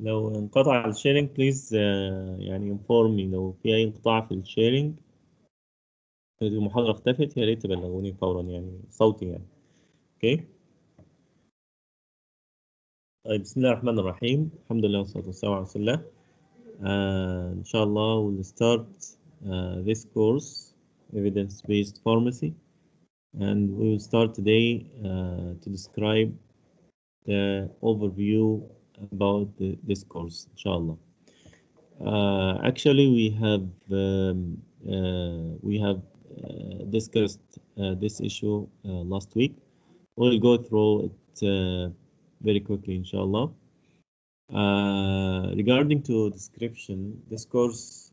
لو انقطع الشيرنج بليز يعني انفورمي لو في اي انقطاع في الشيرنج، المحاضرة اختفت، يا ريت تبلغوني فورا يعني صوتي يعني. اوكي. طيب بسم الله الرحمن الرحيم، الحمد لله والصلاة والسلام على رسول الله. إن شاء الله we'll start this course evidence-based pharmacy, and we will start today to describe the overview about this course إن شاء الله. Actually, we have discussed this issue last week. We'll go through it very quickly, inshallah. Regarding to description, this course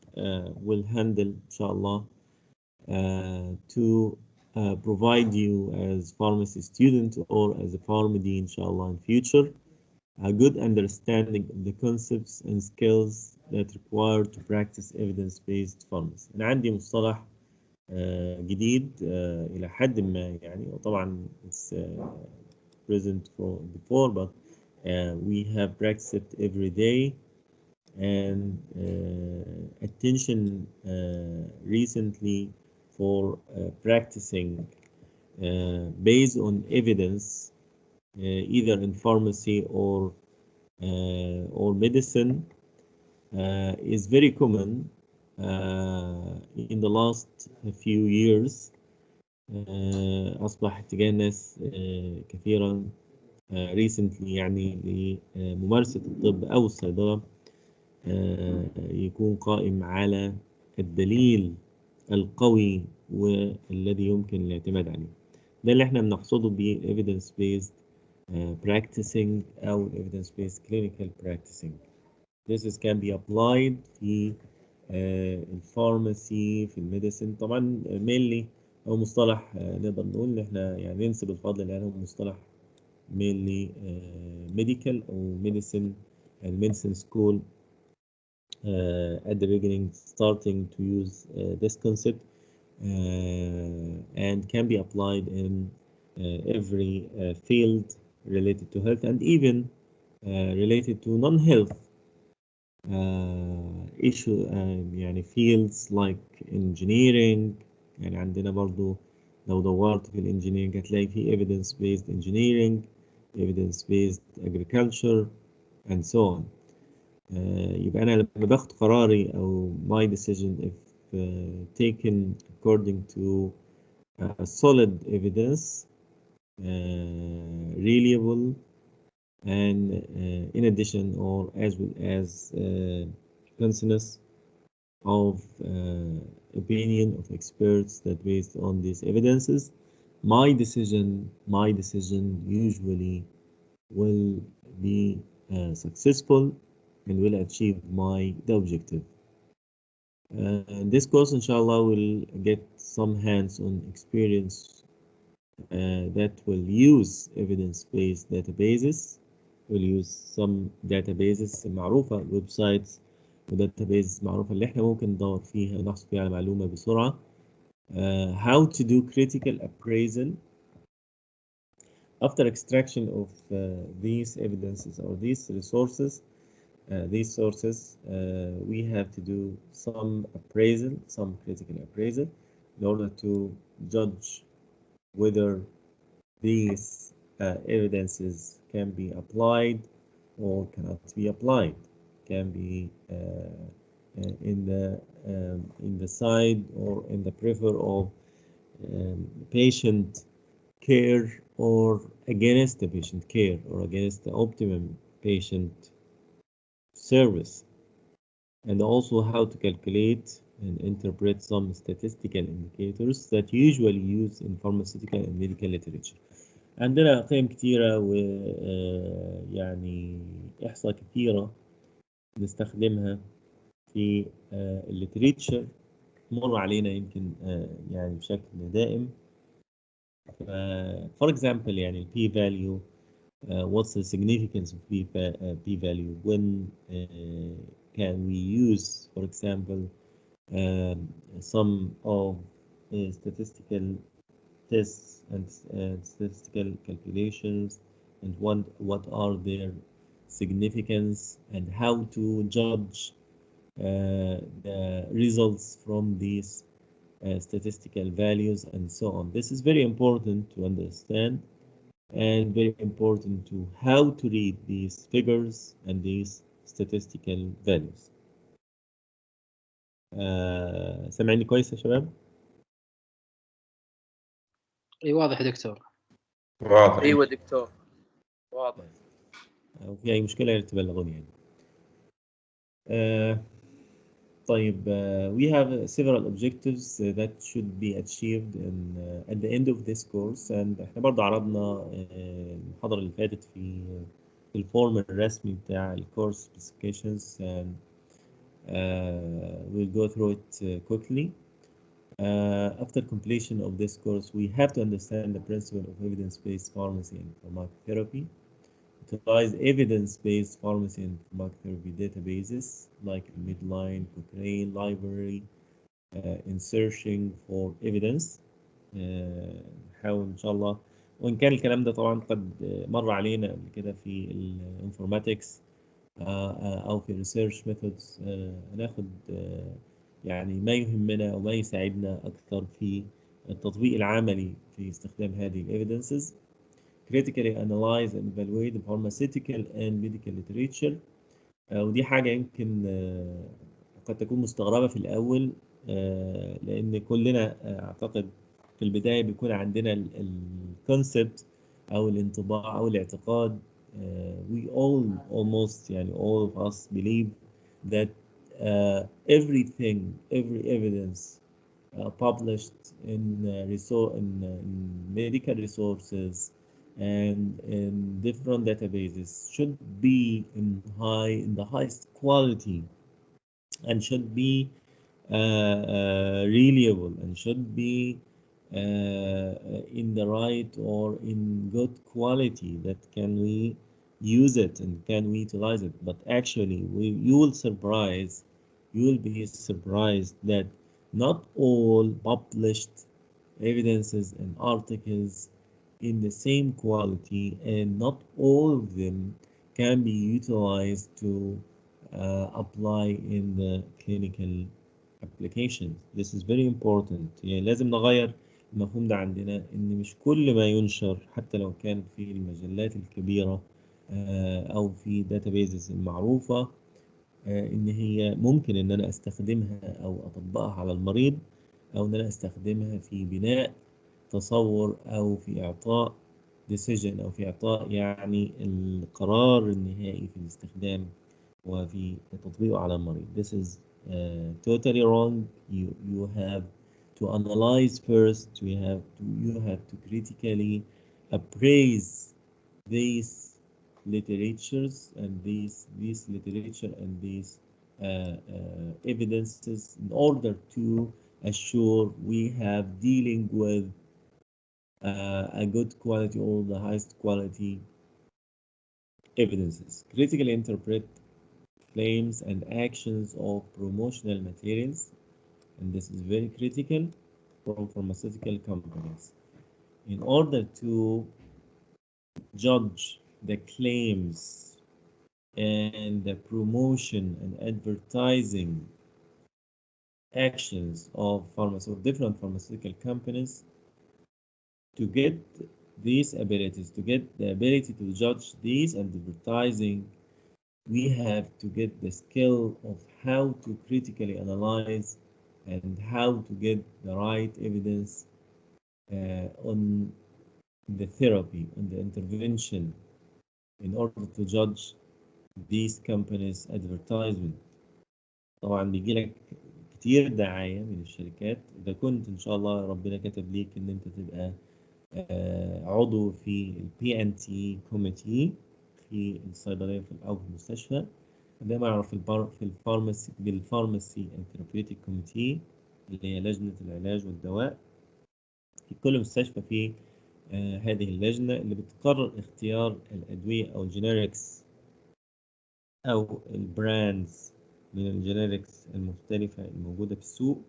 will handle, inshallah, to provide you as pharmacy student or as a pharmacy, inshallah, in future, a good understanding of the concepts and skills that required to practice evidence-based pharmacy. أنا عندي مصطلح جديد إلى حد ما يعني، وطبعا it's present before, but we have practiced it every day, and attention recently for practicing based on evidence, either in pharmacy or medicine, is very common in the last few years. أصبح اتجاه الناس كثيرا recently يعني لممارسة الطب أو الصيدلة يكون قائم على الدليل القوي والذي يمكن الاعتماد عليه. ده اللي احنا بنقصده ب evidence based practicing أو evidence based clinical practicing. This can be applied في الفارماسي، في الميديسين طبعا mainly، أو مصطلح نقدر نقول إن احنا يعني ننسب الفضل لأنه مصطلح mainly medical أو medicine and medicine school at the beginning starting to use this concept and can be applied in every field related to health and even related to non-health issue يعني fields like engineering. يعني عندنا برضو لو دورت في الانجينيرنج هتلاقي في evidence based engineering, evidence based agriculture and so on. يبقى أنا لما باخد قراري أو my decision if taken according to solid evidence, reliable, and in addition or as well as consensus of opinion of experts that based on these evidences, my decision usually will be successful and will achieve the objective. This course, inshallah, will get some hands-on experience that will use evidence-based databases. We'll use some databases معروفة، ويب سايتس وداتابيز معروفة اللي احنا ممكن ندور فيها ونحصل فيها على معلومة بسرعة. How to do critical appraisal after extraction of these evidences or these resources. These sources, we have to do some appraisal, some critical appraisal, in order to judge whether these evidences can be applied or cannot be applied, can be in the side or in the prefer of patient care or against the patient care or against the optimum patient service, and also how to calculate and interpret some statistical indicators that usually used in pharmaceutical and medical literature. عندنا قيم كتيرة ويعني إحصاء كتيرة نستخدمها في الليتريتشر مر علينا يمكن يعني بشكل دائم. For example يعني ال p value, what's the significance of p value? When can we use, for example, some of statistical tests and statistical calculations, and what are their significance, and how to judge the results from these statistical values and so on. This is very important to understand and very important to how to read these figures and these statistical values. سامعني كويس يا شباب؟ اي واضح يا دكتور. واضح. ايوه دكتور واضح. لو في أي مشكلة يا ريت تبلغوني يعني. طيب, we have several objectives that should be achieved at the end of this course, and احنا برضه عرضنا المحاضرة اللي فاتت في الفورم الرسمي بتاع الكورس specifications, and we'll go through it quickly. After completion of this course, we have to understand the principle of evidence-based pharmacy and pharmacotherapy, utilize evidence-based pharmacy and pharmacotherapy databases like Midline, Cochrane, Library, in searching for evidence. نحاول إن شاء الله، وإن كان الكلام ده طبعا قد مر علينا قبل كده في الانفورماتكس أو في الريسيرش ميثودز، هناخد يعني ما يهمنا وما يساعدنا أكثر في التطبيق العملي في استخدام هذه الإيفيدنسز. Critically analyze and evaluate the pharmaceutical and medical literature. ودي حاجة يمكن قد تكون مستغربة في الأول، لأن كلنا أعتقد في البداية بيكون عندنا الكونسبت أو الانطباع أو الاعتقاد. We all almost يعني all of us believe that every evidence published in medical resources and in different databases should be in the highest quality and should be reliable and should be in the right or in good quality, that can we use it and can we utilize it. But actually you will be surprised that not all published evidences and articles in the same quality, and not all of them can be utilized to apply in the clinical applications. This is very important. يعني لازم نغير المفهوم ده عندنا، إن مش كل ما ينشر حتى لو كان في المجلات الكبيرة أو في داتابيزز المعروفة إن هي ممكن إن أنا أستخدمها أو أطبقها على المريض، أو إن أنا أستخدمها في بناء تصور أو في إعطاء decision أو في إعطاء يعني القرار النهائي في الاستخدام وفي تطبيقه على المريض. This is totally wrong. You have to analyze first. You have to critically appraise these literatures and these literature and these evidences in order to assure we have dealing with a good quality or the highest quality evidences. Critically interpret claims and actions of promotional materials, and this is very critical from pharmaceutical companies. In order to judge the claims and the promotion and advertising actions of different pharmaceutical companies, to get these abilities, to get the ability to judge these advertising, we have to get the skill of how to critically analyze and how to get the right evidence on the therapy, on the intervention, in order to judge these companies' advertisement. طبعا بيجي لك كتير دعاية من الشركات. إذا كنت إن شاء الله ربنا كتب ليك إن أنت تبقى عضو في ال PNT Committee في الصيدلية أو في المستشفى، ده معروف في الفارماسي بالفارماسي and Therapeutic Committee اللي هي لجنة العلاج والدواء. في كل مستشفى في هذه اللجنة اللي بتقرر اختيار الأدوية أو الجينيركس أو البراندز من الجينيركس المختلفة الموجودة في السوق.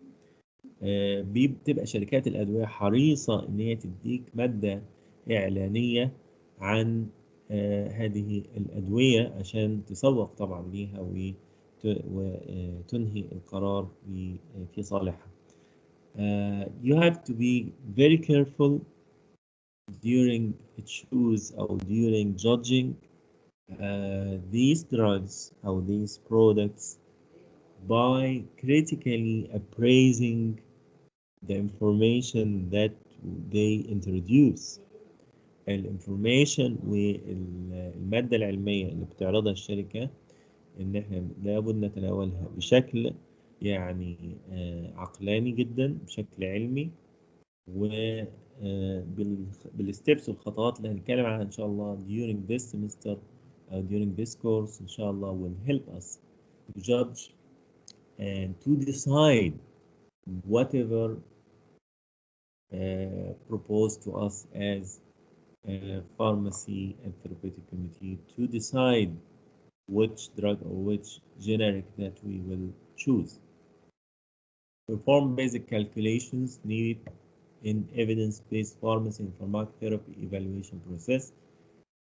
بتبقى شركات الأدوية حريصة إن هي تديك مادة إعلانية عن هذه الأدوية عشان تسوق طبعا ليها وتنهي القرار في صالحها. You have to be very careful during choose or during judging these drugs or these products by critically appraising the information that they introduce. الانفورميشن والمادة العلمية اللي بتعرضها الشركة إن إحنا لابد نتناولها بشكل يعني عقلاني جدا، بشكل علمي، بالستبس والخطوات اللي هنتكلم عنها إن شاء الله during this semester أو during this course إن شاء الله will help us to judge and to decide whatever proposed to us as pharmacy and therapeutic committee to decide which drug or which generic that we will choose. Perform basic calculations needed in evidence-based pharmacy and pharmacotherapy evaluation process.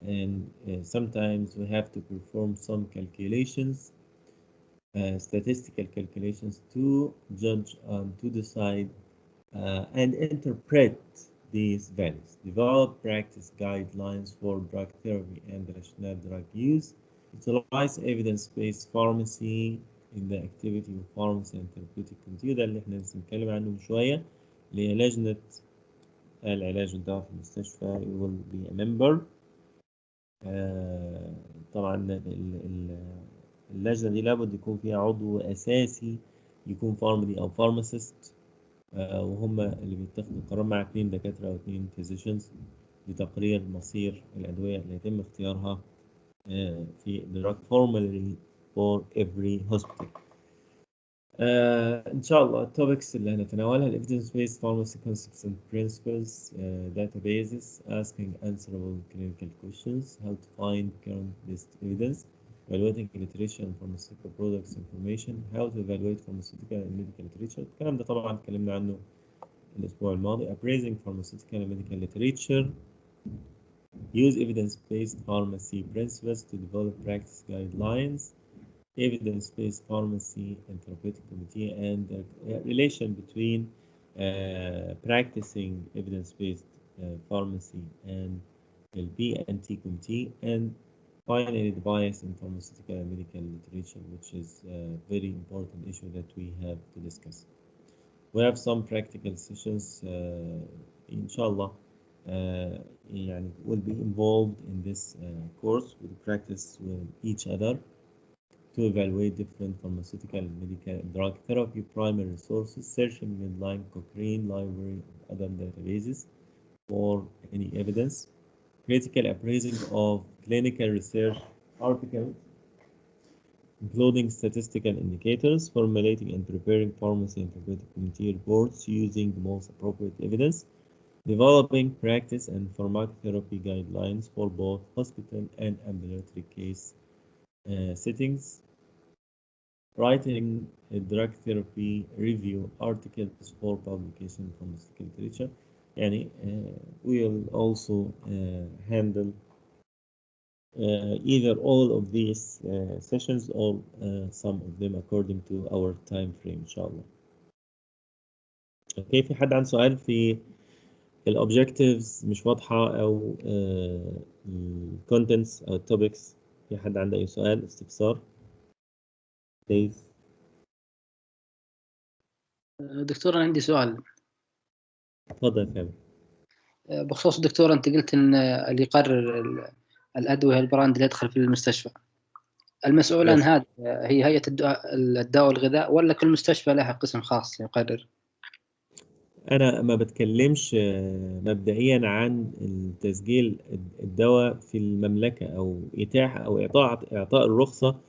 And sometimes we have to perform some calculations, statistical calculations to judge and to decide and interpret these values. Develop practice guidelines for drug therapy and rational drug use. Utilize evidence-based pharmacy in the activity of pharmacy and therapeutic committee. ده اللي احنا لسه بنتكلم عنه من شوية، اللي هي لجنة العلاج والدواء في المستشفى. You will be a member. طبعا اللجنة دي لابد يكون فيها عضو أساسي يكون فارمدي أو فارماسيست، وهم اللي بيتخذوا القرار مع 2 دكاترة أو 2 physicians لتقرير مصير الأدوية اللي يتم اختيارها في drug formulary for every hospital. إن شاء الله التوبكس اللي هنتناولها evidence-based pharmacy concepts and principles, databases, asking answerable clinical questions, how to find current best evidence, evaluating literature and pharmaceutical products information, how to evaluate pharmaceutical and medical literature. الكلام ده طبعا اتكلمنا عنه الأسبوع الماضي. appraising pharmaceutical and medical literature, use evidence-based pharmacy principles to develop practice guidelines, evidence-based pharmacy and therapeutic committee, and the relation between practicing evidence-based pharmacy and the B&T committee, and finally the bias in pharmaceutical and medical literature, which is a very important issue that we have to discuss. We have some practical sessions inshallah يعني will be involved in this course. We'll practice with each other to evaluate different pharmaceutical and medical drug therapy primary resources, searching Medline, Cochrane, library, and other databases for any evidence, critical appraising of clinical research articles, including statistical indicators, formulating and preparing pharmacy and therapeutic committee reports using the most appropriate evidence, developing practice and pharmacotherapy guidelines for both hospital and ambulatory case settings, writing a drug therapy review articles for publication in pharmaceutical literature. يعني we'll also handle either all of these sessions or some of them according to our time frame إن شاء الله. اوكي، في حد عنده سؤال في الobjectives مش واضحة أو الcontents أو الtopics؟ في حد عنده أي سؤال استفسار؟ please. دكتور أنا عندي سؤال. تفضل يا فندم. بخصوص دكتور أنت قلت إن اللي يقرر الأدوية البراند اللي يدخل في المستشفى، المسؤول عن هذا هي هيئة الدواء والغذاء ولا كل مستشفى لها قسم خاص يقرر؟ أنا ما بتكلمش مبدئيا عن تسجيل الدواء في المملكة أو إتاحة أو إعطاء الرخصة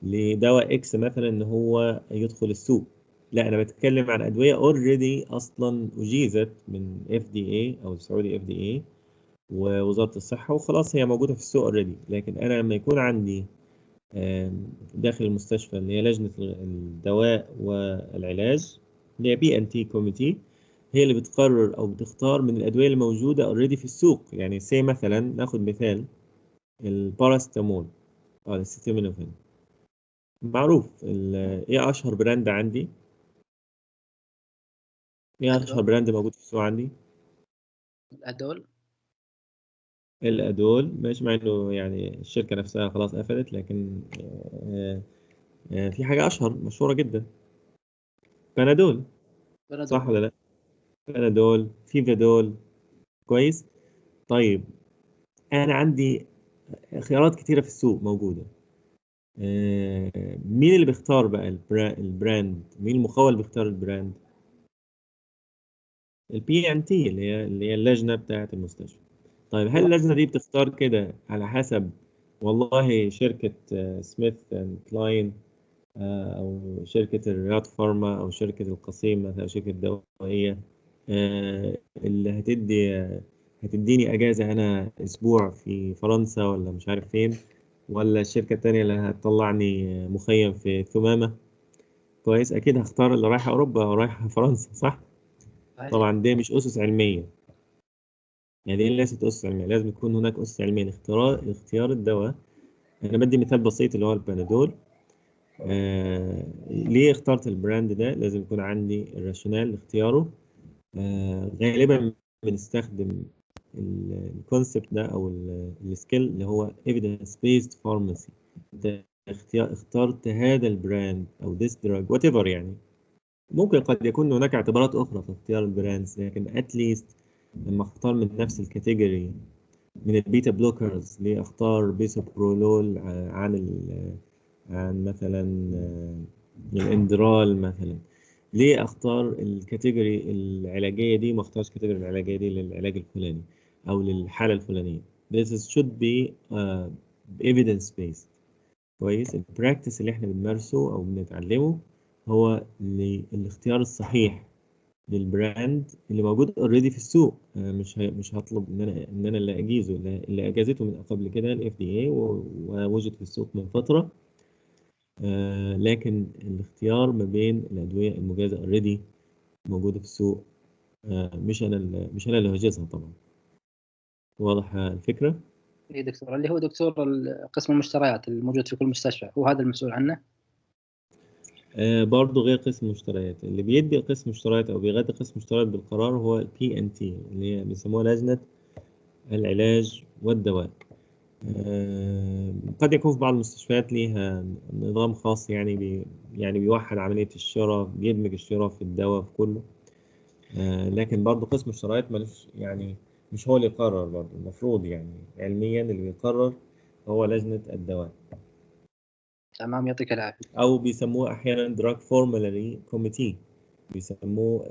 لدواء إكس مثلا إن هو يدخل السوق. لا، أنا بتكلم عن أدوية already أصلا أجيزت من FDA أو السعودي FDA ووزارة الصحة وخلاص هي موجودة في السوق already. لكن أنا لما يكون عندي داخل المستشفى اللي هي لجنة الدواء والعلاج اللي هي B&T committee هي اللي بتقرر أو بتختار من الأدوية اللي موجودة already في السوق. يعني مثلا ناخد مثال الباراستامول، الاسيتامينوفين معروف. ايه اشهر براند عندي؟ ايه اشهر الأدول. براند موجود في السوق عندي؟ الأدول. الادول. ماشي، مع انه يعني الشركه نفسها خلاص قفلت، لكن في حاجه اشهر مشهوره جدا، بنادول. صح ولا بنادول. لا؟ بنادول، فيفادول. كويس. طيب انا عندي خيارات كتيره في السوق موجوده. مين اللي بيختار بقى البراند؟ مين المخول اللي بيختار البراند؟ البي ام تي، اللي هي اللجنه بتاعه المستشفى. طيب هل هو اللجنه دي بتختار كده على حسب والله شركه سميث اند كلاين، او شركه الرياض فارما، او شركه القصيم مثلا، او شركه دوائيه اللي هتديني اجازه انا اسبوع في فرنسا ولا مش عارف فين، ولا الشركه التانيه اللي هتطلعني مخيم في ثمامه؟ كويس، اكيد هختار اللي رايح اوروبا او رايح فرنسا، صح؟ صحيح. طبعا دي مش اسس علميه، يعني دي ليست اسس علميه. لازم يكون هناك اسس علميه لاختيار الدواء. انا بدي مثال بسيط اللي هو البنادول. ليه اخترت البراند ده؟ لازم يكون عندي الراشونال لاختياره. غالبا بنستخدم الكونسبت ده او السكيل اللي هو evidence based pharmacy. انت اخترت هذا البراند او this drug whatever يعني. ممكن قد يكون هناك اعتبارات اخرى في اختيار البراندز، لكن at least لما اختار من نفس الكاتيجوري، من البيتا بلوكرز ليه اختار بيسوبرولول عن مثلا الاندرال مثلا؟ ليه اختار الكاتيجوري العلاجيه دي ما اختارش الكاتيجوري العلاجيه دي للعلاج الفلاني او للحاله الفلانيه؟ This should be evidence based. كويس. البراكتس اللي احنا بنمارسه او بنتعلمه هو الاختيار الصحيح للبراند اللي موجود اوريدي في السوق. مش هطلب ان انا اللي اجيزه، اللي اجازته من قبل كده الاف دي اي ووجد في السوق من فتره. لكن الاختيار ما بين الادويه المجازه اوريدي موجوده في السوق، مش انا اللي هجازها طبعا. واضح الفكره؟ إيه دكتور، اللي هو دكتور قسم المشتريات الموجود في كل مستشفى هو هذا المسؤول عنه. برضه غير قسم المشتريات. اللي بيدي قسم مشتريات او بيغذي قسم مشتريات بالقرار هو البي ان تي، اللي هي بيسموها لجنه العلاج والدواء. قد يكون في بعض المستشفيات ليها نظام خاص، يعني يعني بيوحد عملية الشراء، بيدمج الشراء في الدواء في كله. لكن برضه قسم الشرايط ملوش يعني، مش هو اللي يقرر. برضه المفروض يعني علميا اللي بيقرر هو لجنة الدواء، تمام، يعطيك العافية. أو بيسموه أحيانا drug formulary committee. بيسموه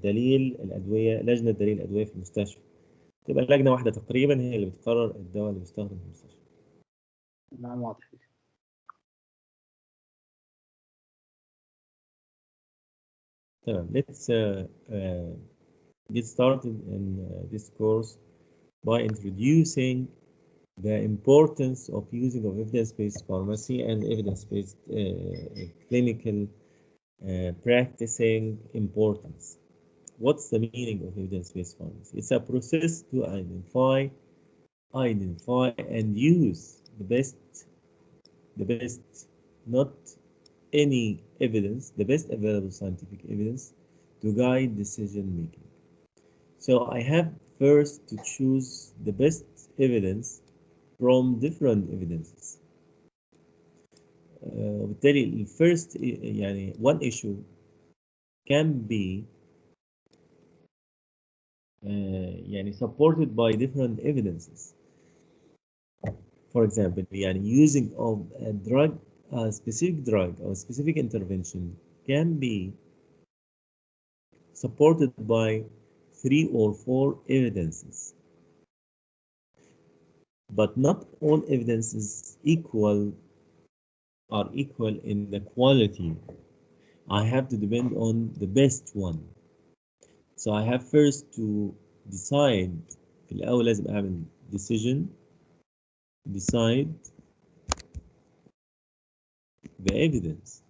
دليل الأدوية، لجنة دليل الأدوية في المستشفى. تبقى لجنة واحدة تقريبا هي اللي بتقرر الدواء اللي بيستخدم في المستشفى. تمام، واضح. تمام. Let's get started in this course by introducing the importance of using of evidence-based pharmacy and evidence-based clinical practicing importance. What's the meaning of evidence-based pharmacy? It's a process to identify and use the best, not any evidence, the best available scientific evidence to guide decision making. So I have first to choose the best evidence from different evidences. وبالتالي الفيرست يعني one issue can be يعني supported by different evidences. For example, يعني using of a drug, a specific drug or specific intervention can be supported by 3 or 4 evidences. But not all evidences are equal in the quality. I have to depend on the best one. So I have first to decide. في الأول لازم أعمل decide the evidence.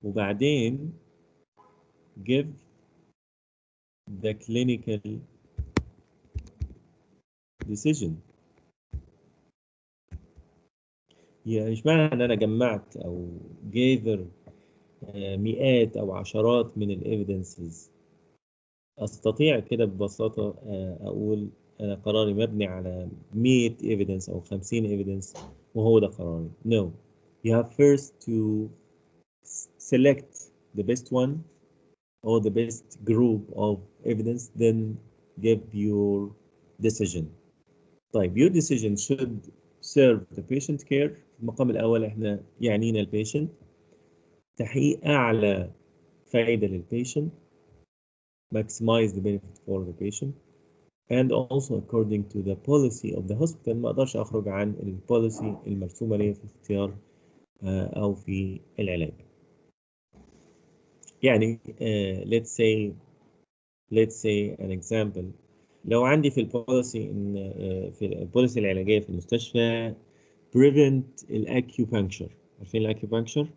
وبعدين give the clinical decision. يعني مش معنى ان انا جمعت او gather مئات او عشرات من الايفيدنسز استطيع كده ببساطه اقول انا قراري مبني على 100 evidence او 50 evidence وهو ده قراري. No, you have first to select the best one or the best group of evidence, then give your decision. طيب your decision should serve the patient care. في المقام الأول احنا يعنينا البيشنت، تحقيق أعلى فائدة للبيشنت، maximize the benefit for the patient, and also according to the policy of the hospital. ما أقدرش أخرج عن البوليسي المرسومة لي في اختيار أو في العلاج. يعني let's say an example. لو عندي في البوليسي ان في البوليسي العلاجيه في المستشفى prevent الاكيوبانكشر. عارفين الاكيوبانكشر؟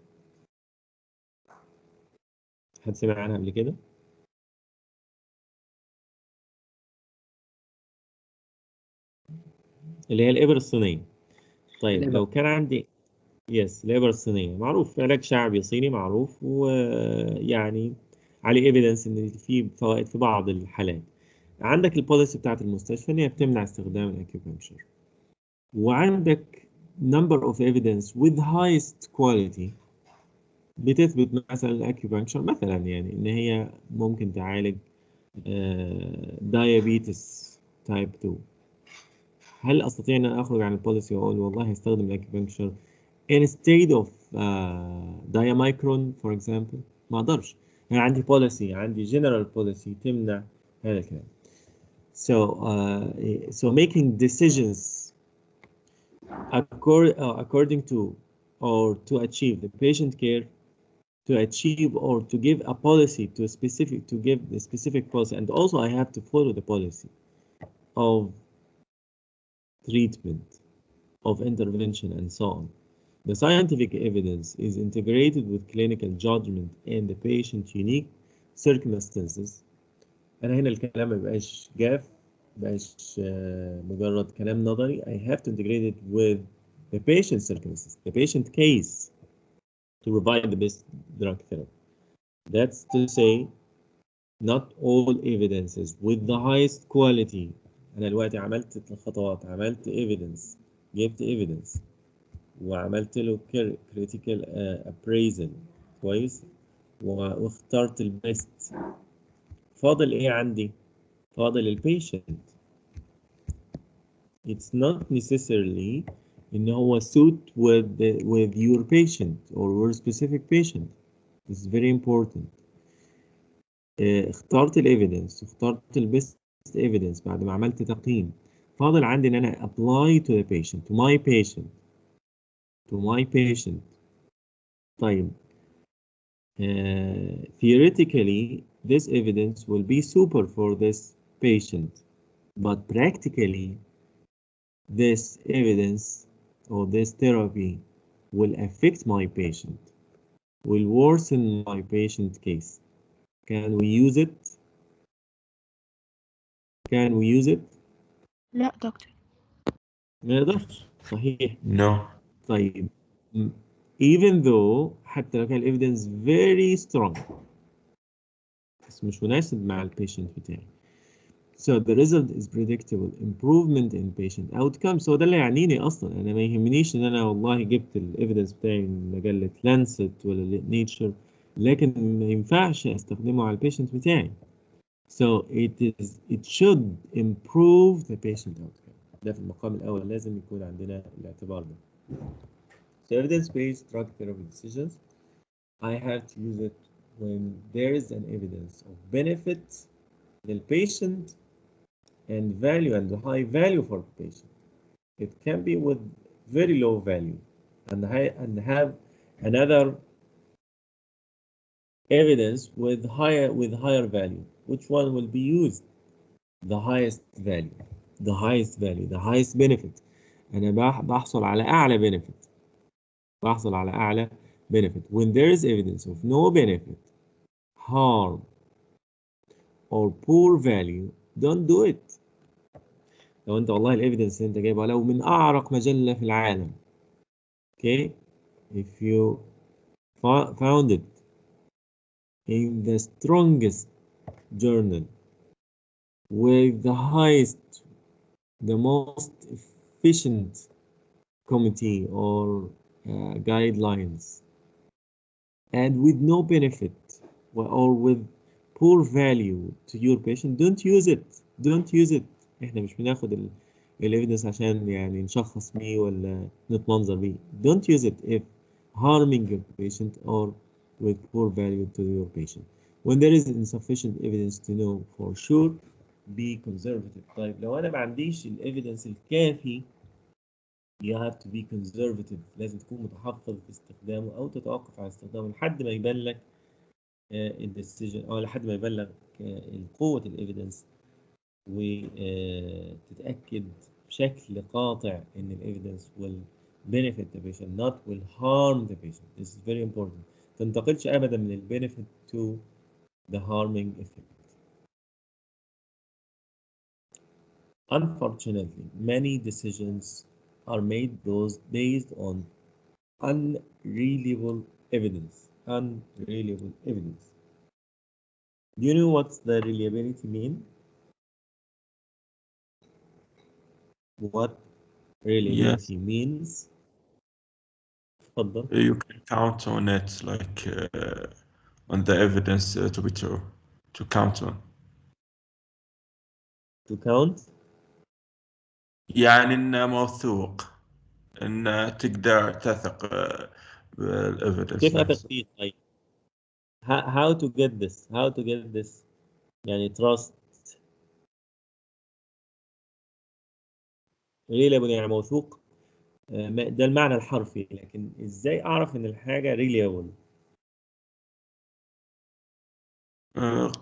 حد سمع عنها قبل كده؟ اللي هي الابر الصينيه. طيب لو كان عندي الابر الصينيه معروف، علاج شعبي صيني معروف، ويعني عليه ايفيدنس ان في فوائد في بعض الحالات. عندك البوليسي بتاعت المستشفى ان هي بتمنع استخدام الاكيوبانكشر، وعندك number of evidence with highest quality بتثبت مثلا الاكيوبانكشر مثلا يعني ان هي ممكن تعالج diabetes type 2. هل استطيع ان انا اخرج عن البوليسي واقول والله هستخدم الاكيوبانكشر instead of diamicron for example؟ ما اقدرش. يعني عندي policy، عندي general policy تمنع هذا الكلام. So making decisions according to or to achieve the patient care, to achieve or to give a policy to give the specific policy, and also I have to follow the policy of treatment, of intervention, and so on. The scientific evidence is integrated with clinical judgment and the patient's unique circumstances. أنا هنا الكلام ما يبقاش جاف، ما يبقاش مجرد كلام نظري. I have to integrate it with the patient's circumstances, the patient case, to provide the best drug therapy. That's to say, not all evidences with the highest quality. أنا دلوقتي عملت الخطوات، عملت evidence، جبت evidence، وعملت له critical appraisal كويس، واخترت البيست. فاضل إيه عندي؟ فاضل البيشنت. It's not necessarily إن هو suit with your patient or your specific patient. This is very important. اخترت الايفيدنس، اخترت البيست ايفيدنس بعد ما عملت تقييم. فاضل عندي ان انا apply to the patient, to my patient. طيب theoretically this evidence will be super for this patient, but practically this evidence or this therapy will affect my patient, will worsen my patient case. Can we use it? Can we use it؟ لا دكتور. ما يقدرش. صحيح. No. طيب even though حتى لو كان evidence very strong بس مش مناسب مع البيشنت بتاعي. So the result is predictable improvement in patient outcome. So ده اللي يعنيني اصلا. انا ما يهمنيش ان انا والله جبت الايفيدنس بتاعي من مجله لانست ولا نيتشر، لكن ما ينفعش استخدمه على البيشنت بتاعي. So it should improve the patient outcome. ده في المقام الأول لازم يكون عندنا الاعتبار ده. So evidence-based drug therapy decisions, I have to use it when there is an evidence of benefit lil patient and value and high value for the patient. It can be with very low value and have another evidence with higher value. Which one will be used? The highest value, the highest benefit. أنا بحصل على أعلى benefit. بحصل على أعلى benefit. When there is evidence of no benefit, harm, or poor value, don't do it. لو انت والله الايفيدنس اللي انت جايبها لو من اعرق مجله في العالم، okay, if you found it in the strongest journal with the highest, the most efficient committee or guidelines, and with no benefit or with poor value to your patient, don't use it. Don't use it. احنا مش بناخد الايفيدنس عشان يعني نشخص بيه ولا نتمنظر بيه. Don't use it if harming your patient or with poor value to your patient. When there is insufficient evidence to know for sure, be conservative. طيب لو انا ما عنديش الايفيدنس الكافي، you have to be conservative. لازم تكون متحفظ في استخدامه او تتوقف عن استخدامه لحد ما يبان لك الديسيجن، او لحد ما يبان لك قوة الايفيدنس، وتتأكد بشكل قاطع ان الايفيدنس will benefit the patient not will harm the patient. This is very important. تنتقلش ابدا من ال benefit to the harming effect. Unfortunately, many decisions are made based on unreliable evidence. Unreliable evidence. Do you know what the reliability mean? What reliability means? تفضل. You can count on it, like on the evidence to be true, to count on. To count? يعني إنه موثوق، إن تقدر تثق بالإيفيدنس كيف نفسه. أثق فيه طيب؟ How to get this? How to get this؟ يعني trust. reliable يعني موثوق، ده المعنى الحرفي، لكن ازاي اعرف ان الحاجة reliable؟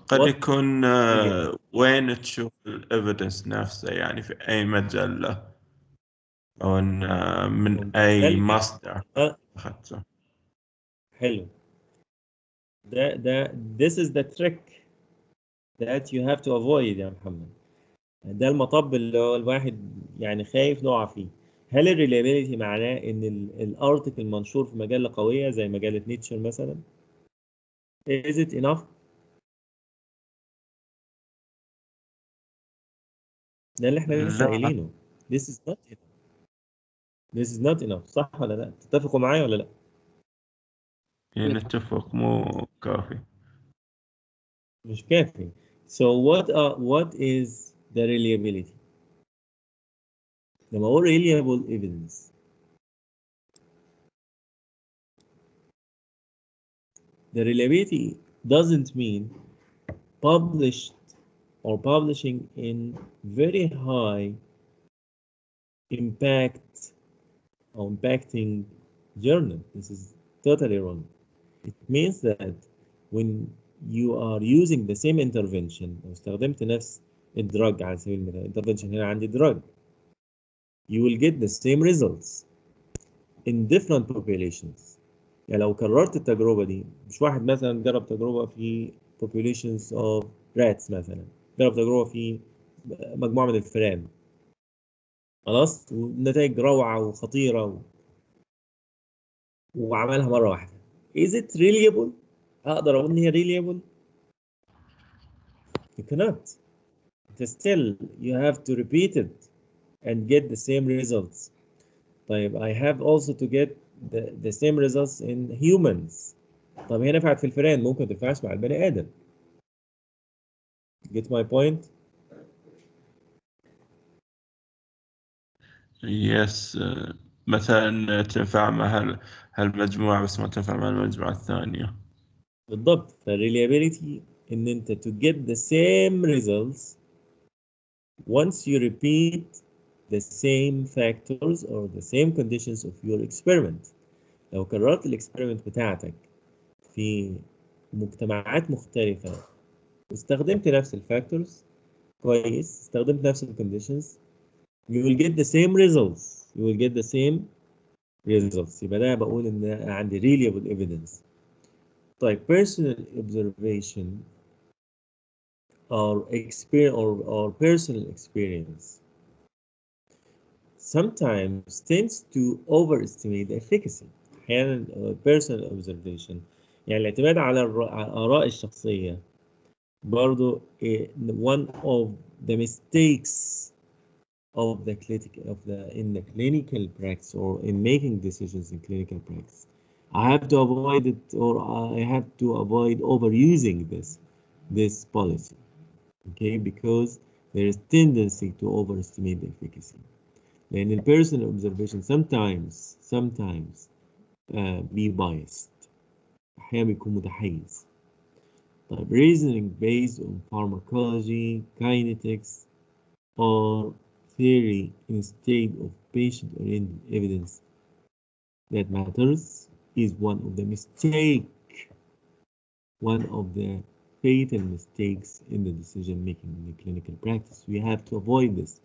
قد What يكون reliable؟ وين تشوف الإيفيدنس نفسه، يعني في أي مجلة أو من أي ممتاز. مصدر أخذته. حلو. ده this is the trick that you have to avoid يا محمد. ده المطب اللي هو الواحد يعني خايف نقع فيه. هل الريلابيليتي معناه ان الارتكل منشور في مجله قويه زي مجله نيتشر مثلا؟ Is it enough؟ ده اللي احنا لسه لا، قايلينه. This is not enough. This is not enough. صح ولا لا؟ تتفقوا معايا ولا لا؟ نتفق، مو كافي. مش كافي. So what is the reliability؟ لما اقول reliable evidence، the reliability doesn't mean published or publishing in very high impact or impacting journal. This is totally wrong. It means that when you are using the same intervention لو استخدمت نفس الدراج على سبيل المثال، intervention هنا عندي drug، you will get the same results in different populations. يعني لو كررت التجربة دي، مش واحد مثلا جرب تجربة في populations of rats مثلا، جرب تجربة في مجموعة من الفئران، خلاص، والنتائج روعة وخطيرة وعملها مرة واحدة. Is it reliable؟ أقدر أقول إن هي reliable؟ You cannot. Still you have to repeat it and get the same results. طيب I have also to get the same results in humans. طب هي نفعت في الفئران، ممكن ما تنفعش مع البني آدم. Get my point؟ يس، مثلا تنفع مع هالمجموعة بس ما تنفع مع المجموعة الثانية. بالضبط. فالريليابيليتي إن أنت to get the same results once you repeat the same factors or the same conditions of your experiment. لو كررت الاكسبيرمنت بتاعتك في مجتمعات مختلفة واستخدمت نفس الفاكتورز كويس، استخدمت نفس الكونديشنز، you will get the same results. You will get the same results. يبقى ده بقول ان عندي reliable evidence. طيب personal observation or experience or personal experience sometimes tends to overestimate the efficacy. أحيانا personal observation يعني الاعتماد على الآراء الشخصية برضو one of the mistakes of the in the clinical practice or in making decisions in clinical practice. I have to avoid it, or I have to avoid overusing this policy, okay, because there is tendency to overestimate the efficacy. لأن the personal observation sometimes be biased. أحيانا بيكون متحيز. طيب reasoning based on pharmacology, kinetics, or theory instead of patient-oriented evidence that matters is one of the fatal mistakes in the decision making in the clinical practice. We have to avoid this.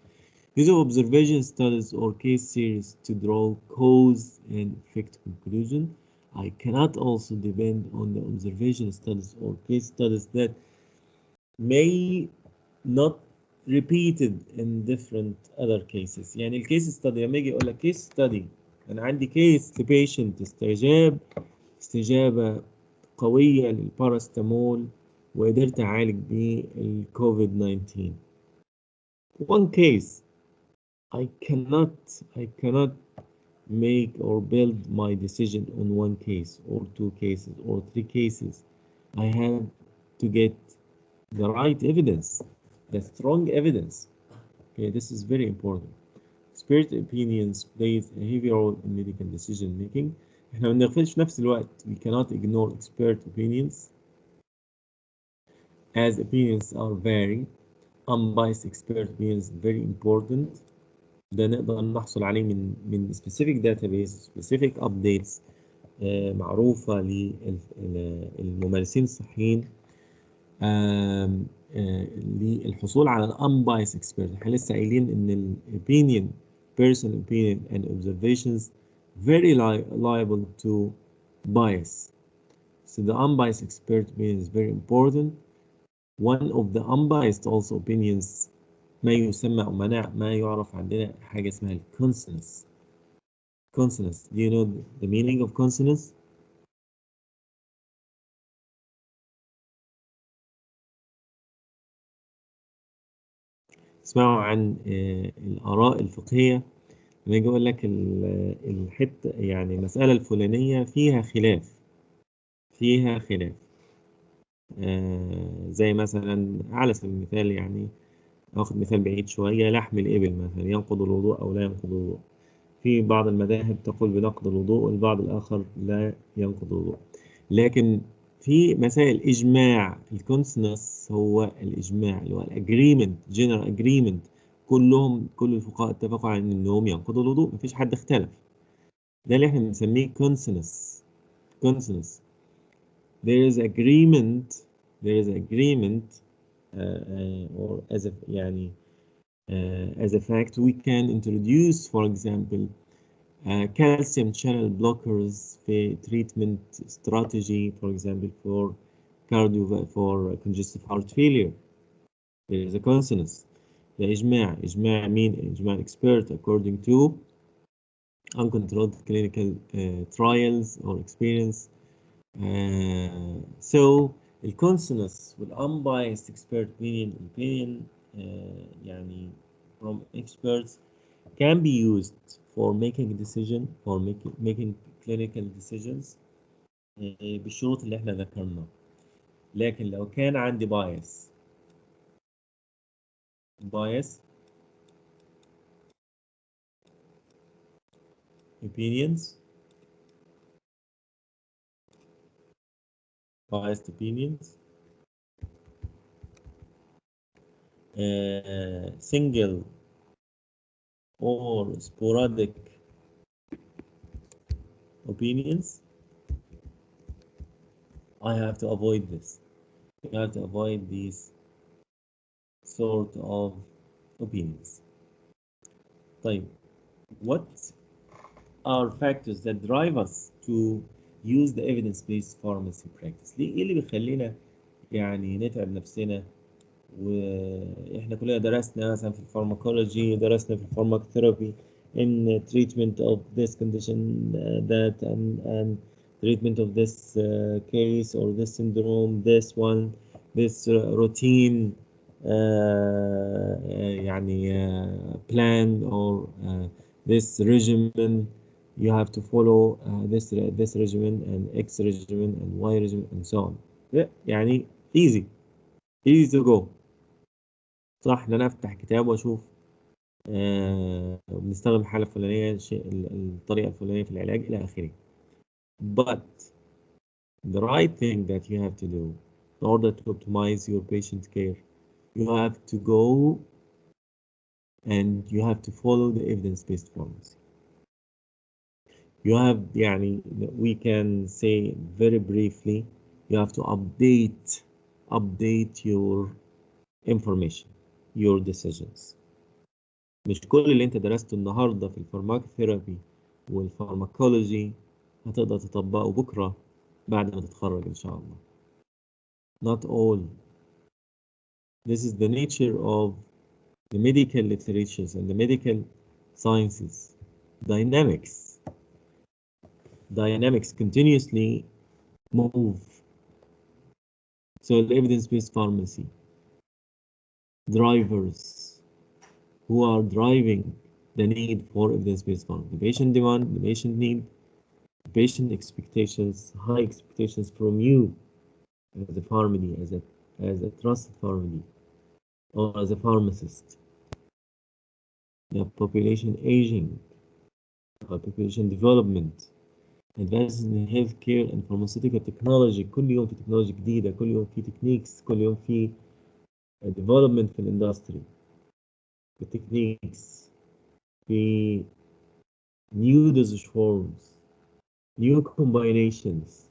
Use of observation studies or case series to draw cause and effect conclusion. I cannot also depend on the observation studies or case studies that may not repeated in different other cases. يعني الكيس ستادي لما يجي يقول لك كيس ستادي انا عندي كيس لبيشنت استجابه قويه للباراستامول وقدرت اعالج بيه الكوفيد 19. One case I cannot make or build my decision on one case or two cases or three cases. I have to get the right evidence, the strong evidence. Okay, this is very important. Expert opinions plays a heavy role in medical decision making. احنا ما بنغفلش في نفس الوقت. We cannot ignore expert opinions as opinions are vary. Unbiased expert opinions very important. ده نقدر نحصل عليه من specific database, specific updates معروفة للممارسين الصحيين للحصول على الانبايس اكسبيرت. احنا لسه قايلين ان الاوبينيون personal opinion and observations very liable to bias. So the unbiased expert opinion is very important. One of the unbiased also opinions ما يسمى أو ما يعرف عندنا حاجة اسمها consonance. Consonance. Do you know the meaning of consonance? اسمعوا عن الآراء الفقهية لما يجي يقول لك الحتة يعني المسألة الفلانية فيها خلاف زي مثلا على سبيل المثال يعني أخذ مثال بعيد شوية لحم الإبل مثلا ينقض الوضوء أو لا ينقض الوضوء. في بعض المذاهب تقول بنقض الوضوء والبعض الآخر لا ينقض الوضوء. لكن في مسائل إجماع الكونسنس هو الإجماع اللي هو الأجريمنت جنرال أجريمنت كل الفقهاء اتفقوا على إنهم ينقضوا الوضوء مفيش حد اختلف. ده اللي احنا بنسميه كونسنس. There is agreement or as a يعني as a fact we can introduce for example calcium channel blockers في treatment strategy for example for congestive heart failure. There is a consensus. The إجماع مين؟ إجماع expert according to uncontrolled clinical trials or experience. So the consensus with unbiased expert opinion يعني from experts can be used for making a decision or making clinical decisions بالشروط اللي احنا ذكرناها. لكن لو كان عندي bias opinions biased opinions single or sporadic opinions, I have to avoid this. You have to avoid these sort of opinions. طيب, what are factors that drive us to use the evidence-based pharmacy practice؟ ليه ايه اللي بيخلينا يعني نتعب نفسنا؟ واحنا كلنا درسنا مثلا في الفارماكولوجي، درسنا في الفارماكوثيرابي in treatment of this condition, that, and treatment of this case or this syndrome, this one, this routine يعني plan or this regimen. You have to follow this regimen and X regimen and Y regimen and so on. يعني easy to go. صح ان انا افتح كتاب واشوف بنستخدم الحالة الفلانية الطريقة الفلانية في العلاج إلى آخره. But the right thing that you have to do in order to optimize your patient care, you have to go and you have to follow the evidence-based pharmacy. You have, يعني, we can say very briefly, you have to update your information, your decisions. مش كل اللي انت درسته النهارده في الفارماكوثيرابي والفارماكولوجي هتقدر تطبقه بكره بعد ما تتخرج ان شاء الله. Not all. This is the nature of the medical literatures and the medical sciences. Dynamics continuously move. So the evidence-based pharmacy, drivers who are driving the need for evidence-based pharmacy, the patient demand, the patient need, the patient expectations, high expectations from you as a pharmacy, as a trusted pharmacy, or as a pharmacist. The population aging, population development, advances in healthcare and pharmaceutical technology. كل يوم في تكنولوجيا جديدة، كل يوم في techniques، كل يوم في development في الاندستري، في techniques، في new dosage forms, new combinations,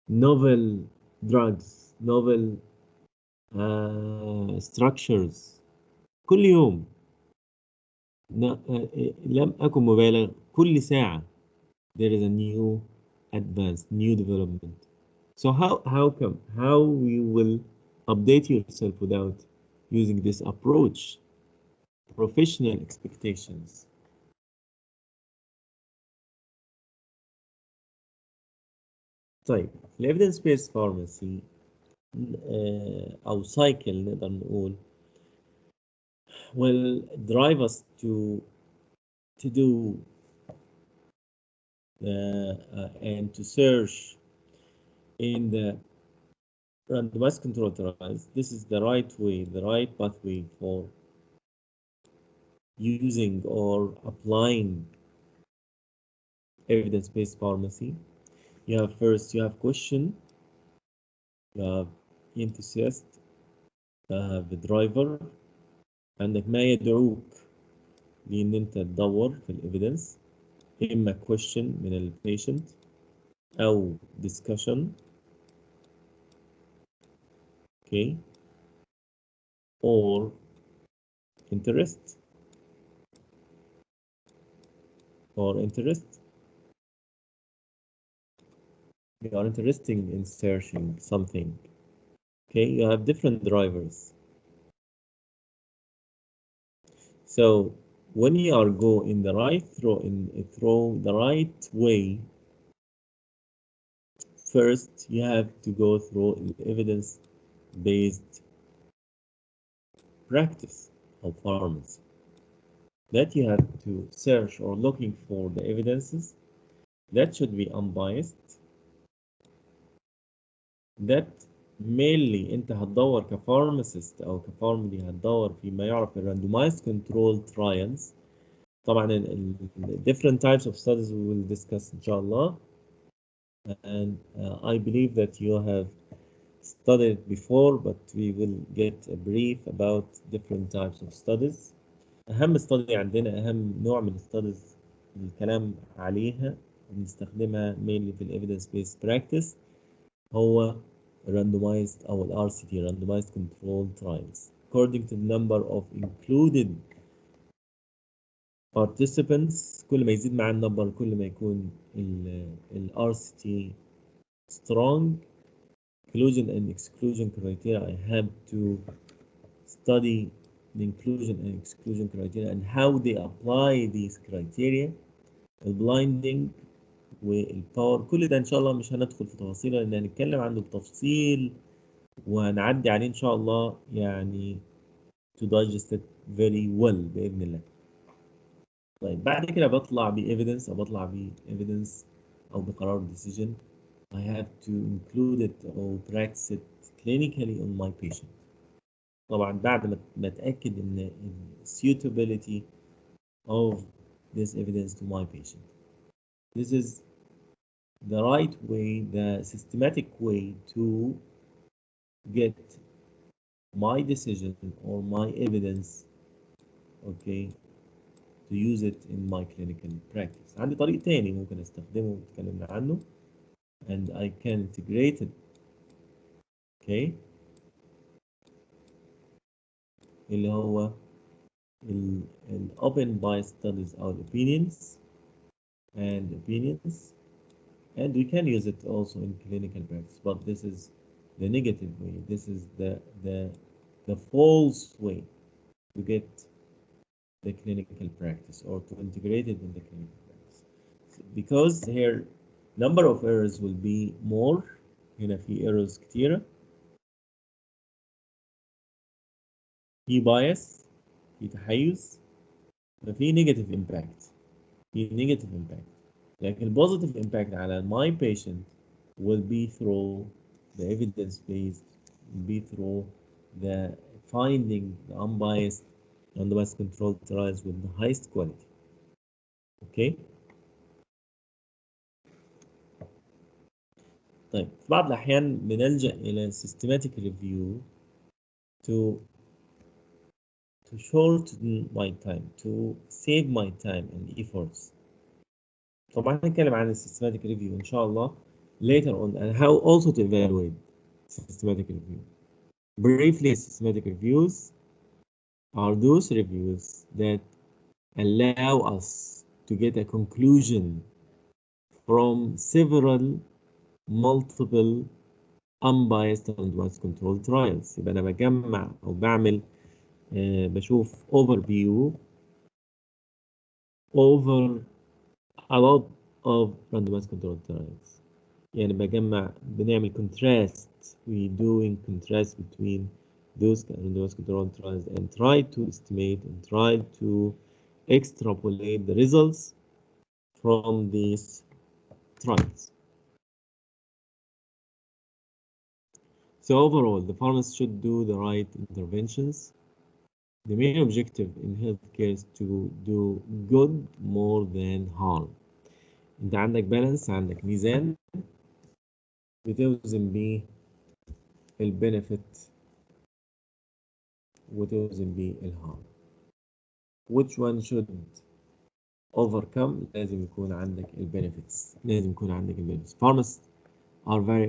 novel drugs, novel structures. كل يوم لم أكن مبالغ، كل ساعة there is a new advance, new development. So how you will update yourself without using this approach? Professional expectations. طيب evidence based pharmacy أو cycle نقدر نقول will drive us to do and to search in the randomized controlled trials. This is the right way, the right pathway for using or applying evidence-based pharmacy. You have question, you have enthusiast, you have the driver. عندك ما يدعوك لأن أنت تدور في الإيفيدنس، إما question من البيشنت أو discussion. Okay. Or interest. You are interested in searching something. Okay, you have different drivers. So when you are going the right through the right way, first you have to go through evidence-based practice of pharmacy. That you have to search or looking for the evidences that should be unbiased. That mainly انت هتدور كفارماسيست او كفارمدي هتدور في ما يعرف randomized controlled trials. طبعا different types of studies we will discuss ان شاء الله. And I believe that you have studied before, but we will get a brief about different types of studies. أهم study عندنا، أهم نوع من studies الكلام عليها بنستخدمها mainly في evidence based practice هو randomized أو RCT randomized controlled trials according to the number of included participants. كل ما يزيد مع النمبر كل ما يكون ال RCT strong. Inclusion and exclusion criteria I have to study the inclusion and exclusion criteria and how they apply these criteria, الblinding والباور، كل ده ان شاء الله مش هندخل في تفاصيله لان هنتكلم عنه بتفصيل وهنعدي عليه ان شاء الله يعني to digest it very well باذن الله. طيب بعد كده بطلع ب evidence او بطلع ب evidence او بقرار decision. I have to include it or practice it clinically on my patient. طبعا بعد ما اتاكد ان suitability of this evidence to my patient. This is the right way, the systematic way to get my decision or my evidence, okay, to use it in my clinical practice. عندي طريق تاني ممكن استخدمه واتكلمنا عنه and I can integrate it, okay، اللي هو ال open bias studies or opinions and we can use it also in clinical practice, but this is the negative way. This is the false way to get the clinical practice or to integrate it in the clinical practice, because here number of errors will be more. هنا في errors كتيرة، في bias، في تحيز، ففي negative impact، لكن positive impact على my patient will be through the evidence-based, will be through the finding the unbiased randomized controlled trials with the highest quality. Okay. طيب في بعض الأحيان بنلجأ إلى systematic review to shorten my time, to save my time and efforts. طبعا هنتكلم عن systematic review إن شاء الله later on and how also to evaluate systematic review. Briefly, systematic reviews are those reviews that allow us to get a conclusion from several multiple unbiased randomized controlled trials. يبقى أنا بجمع أو بعمل بشوف overview over a lot of randomized controlled trials. يعني بنعمل contrast, we doing contrast between those randomized controlled trials and try to estimate and try to extrapolate the results from these trials. So overall, the pharmacist should do the right interventions. The main objective in healthcare is to do good more than harm. انت عندك بالانس، عندك ميزان بتوزن بيه البنفيت وتوزن بيه الهارم. Which one should overcome؟ لازم يكون عندك البنفيتس، لازم يكون عندك البنفيتس. Pharmacists are very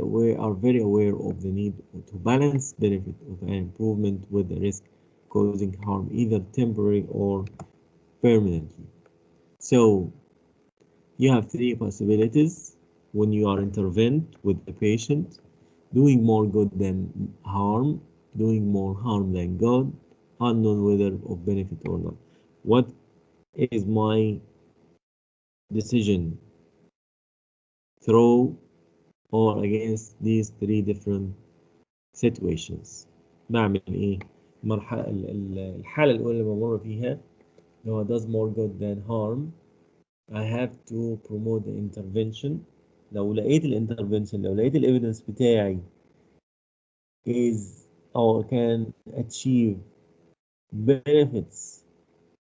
aware of the need to balance benefit of an improvement with the risk causing harm, either temporary or permanently. So you have three possibilities when you are intervened with the patient: doing more good than harm, doing more harm than good, unknown whether of benefit or not. What is my decision through or against these three different situations؟ بعمل ايه؟ الحالة الأولى اللي بمر فيها اللي هو does more good than harm. I have to promote the intervention. لو لقيت الانترفنشن، لو لقيت الايفيدنس بتاعي is or can achieve benefits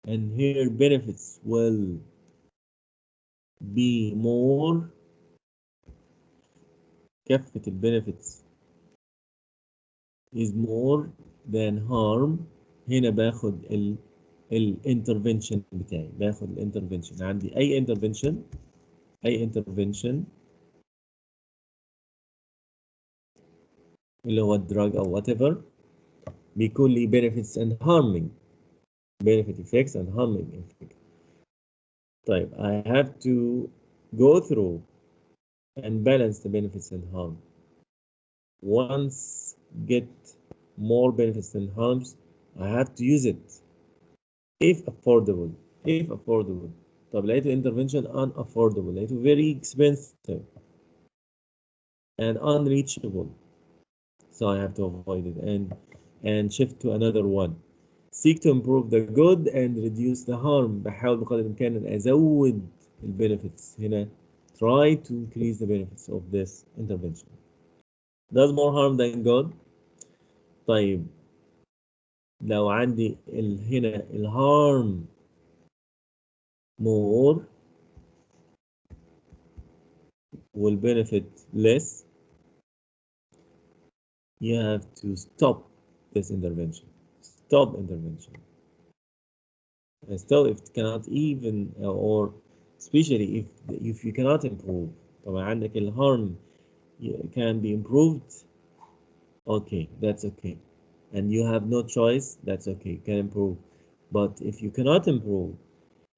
and here benefits will be more، كفة البنفيتس is more than harm، هنا باخد الانترفنشن بتاعي، باخد الانترفنشن. عندي اي انترفنشن اللي هو الدراج او whatever بيكون لي benefits and harming benefit effects and harming effects. طيب I have to go through and balance the benefits and harm. Once get more benefits than harms, I have to use it if affordable. if affordable طب لقيته intervention unaffordable، لقيته very expensive and unreachable, so I have to avoid it and shift to another one. Seek to improve the good and reduce the harm. بحاول بقدر الإمكان أن أزود benefits هنا. Try to increase the benefits of this intervention. Does more harm than good. طيب لو عندي هنا harm more will benefit less, you have to stop this intervention. Stop intervention. And still, if it cannot even, or especially if you cannot improve. طبعا عندك harm can be improved. Okay, that's okay. And you have no choice, that's okay, you can improve. But if you cannot improve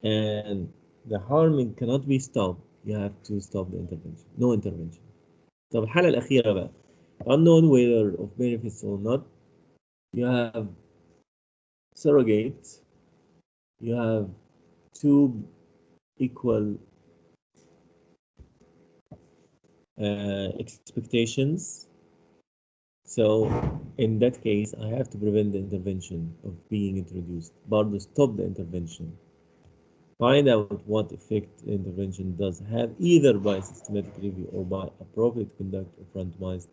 and the harming cannot be stopped, you have to stop the intervention. No intervention. طب الحالة الأخيرة بقى, unknown whether of benefits or not, you have surrogate, you have two equal expectations. So in that case, I have to prevent the intervention of being introduced, but stop the intervention. Find out what effect the intervention does have, either by systematic review or by appropriate conduct of randomized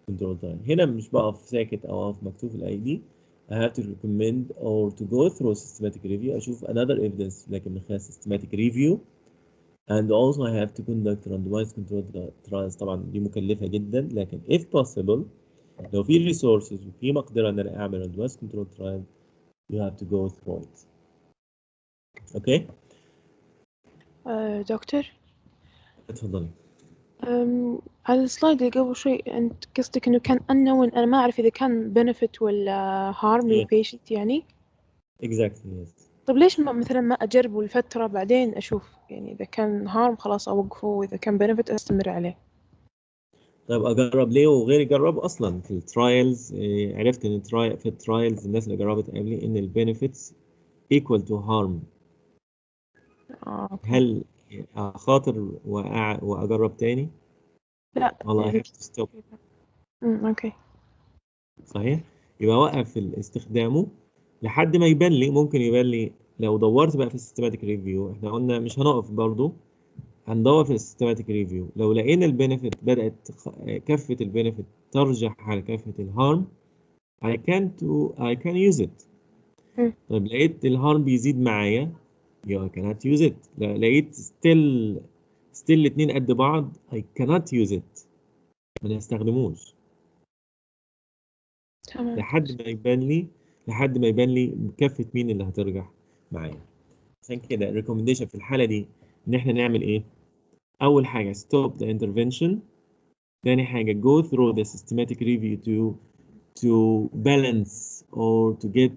control trial. هنا مش بقف ساكت أو أقف مكتوب في الأي دي. I have to recommend or to go through systematic review. أشوف another evidence لكن من خلال systematic review. And also I have to conduct randomized control trials. طبعا دي مكلفة جدا، لكن if possible لو في resources وفي مقدرة إن أنا أعمل randomized control trial, you have to go through it. Okay؟ دكتور اتفضلي. على السلايد اللي قبل شوي أنت قصدك إنه كان unknown، أنا ما أعرف إذا كان benefit ولا harm للبيشنت يعني. Exactly, yes. طب ليش مثلا ما أجربه لفترة بعدين أشوف يعني إذا كان harm خلاص أوقفه وإذا كان benefit أستمر عليه. طيب اجرب ليه وغيري جرب اصلا في الترايلز. عرفت ان في الترايلز الناس اللي جربت قبلي ان البينيفيتس equal to harm. أوكي. هل اخاطر واجرب تاني؟ لا والله I يعني have to stop. أوكي. صحيح، يبقى اوقف استخدامه لحد ما يبان لي. ممكن يبان لي لو دورت بقى في السيستماتيك ريفيو، احنا قلنا مش هنقف برضو، هندور في السيستماتيك ريفيو. لو لقينا البينيفيت بدأت كفة البينيفيت ترجح على كفة الهارم، I can use it. طيب لقيت الهارم بيزيد معايا، I cannot use it. لقيت still الاتنين قد بعض، I cannot use it. ما نستخدموش تمام. لحد ما يبان لي كفة مين اللي هترجح معايا. عشان كده الريكومنديشن في الحالة دي إن إحنا نعمل إيه؟ أول حاجة stop the intervention. تاني حاجة go through the systematic review to balance or to get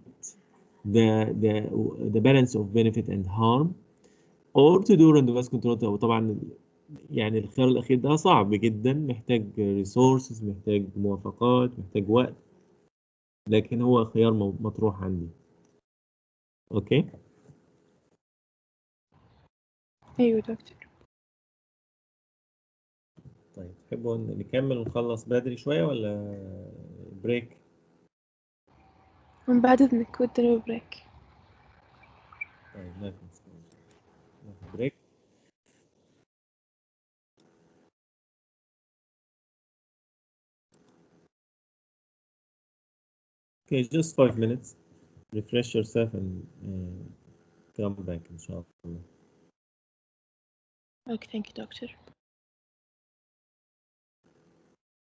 the balance of benefit and harm, or to do randomized control. وطبعا يعني الخيار الأخير ده صعب جدا، محتاج resources، محتاج موافقات، محتاج وقت، لكن هو خيار مطروح عندي. أوكي؟ أيوة دكتور. طيب تحبوا نكمل ونخلص بدري شوية ولا بريك؟ من بعد إذنك ودنا بريك. طيب ما في مشكلة، ناخد بريك. Okay, just 5 minutes. Refresh yourself and come back إن شاء الله. Okay, thank you doctor.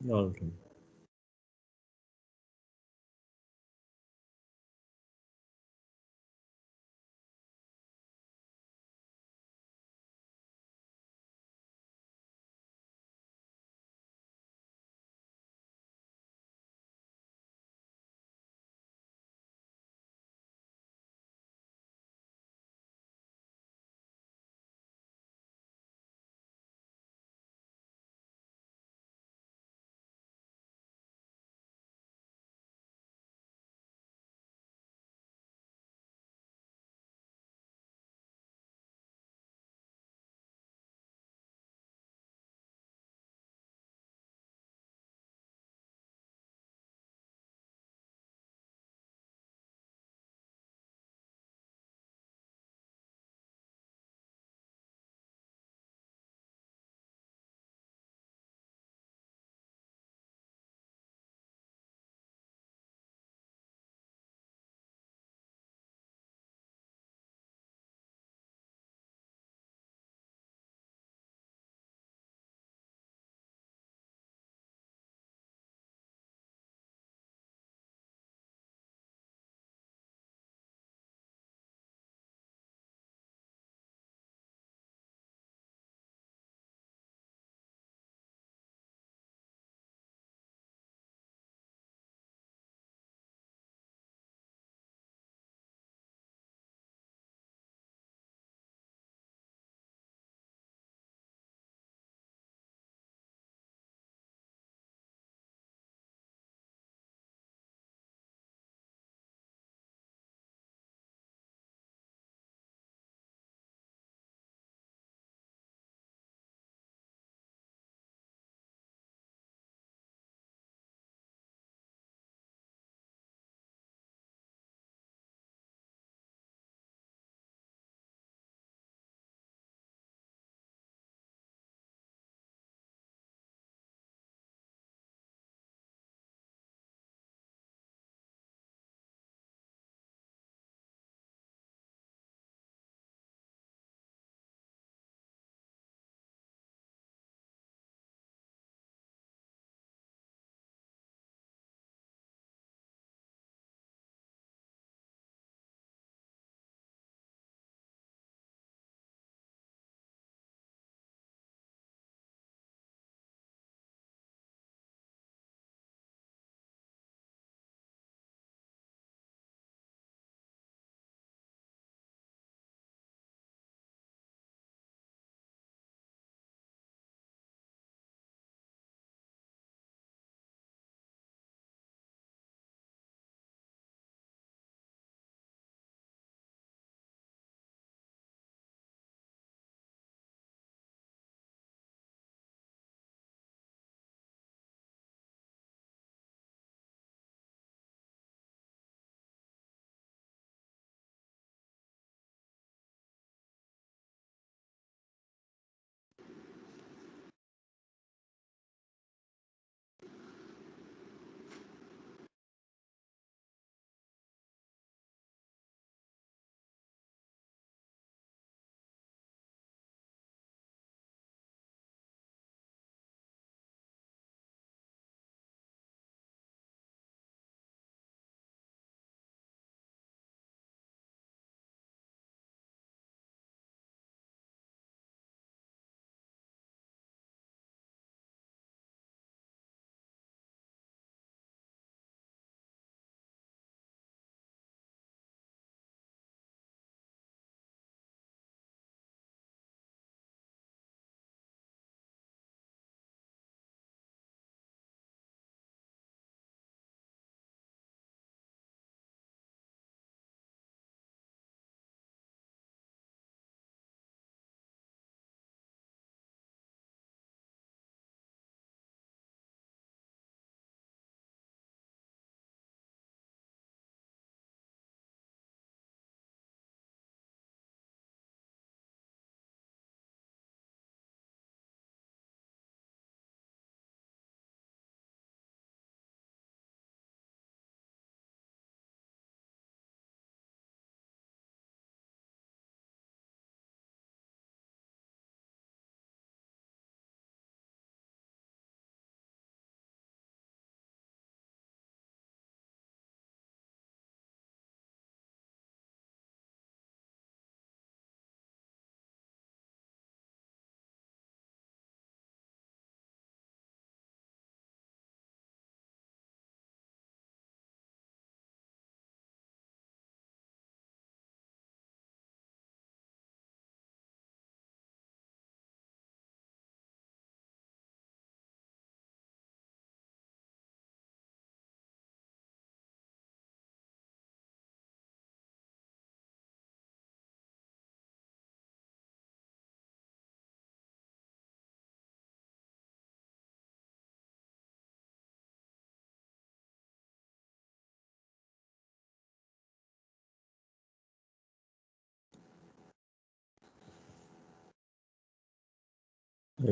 You're welcome.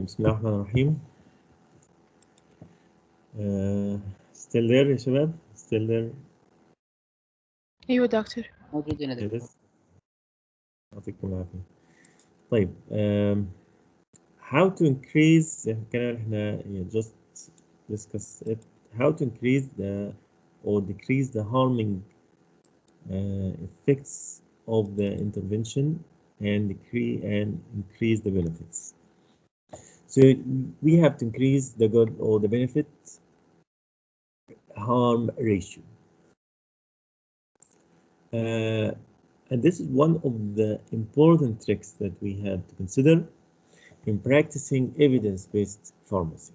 بسم الله الرحمن الرحيم. still there يا شباب؟ still there؟ أيوة دكتور. موجودين يا دكتور. يعطيكم العافية. طيب how to increase كان احنا just discuss it, how to increase the or decrease the harming effects of the intervention and increase the benefits. So we have to increase the good or the benefit harm ratio. And this is one of the important tricks that we have to consider in practicing evidence-based pharmacy.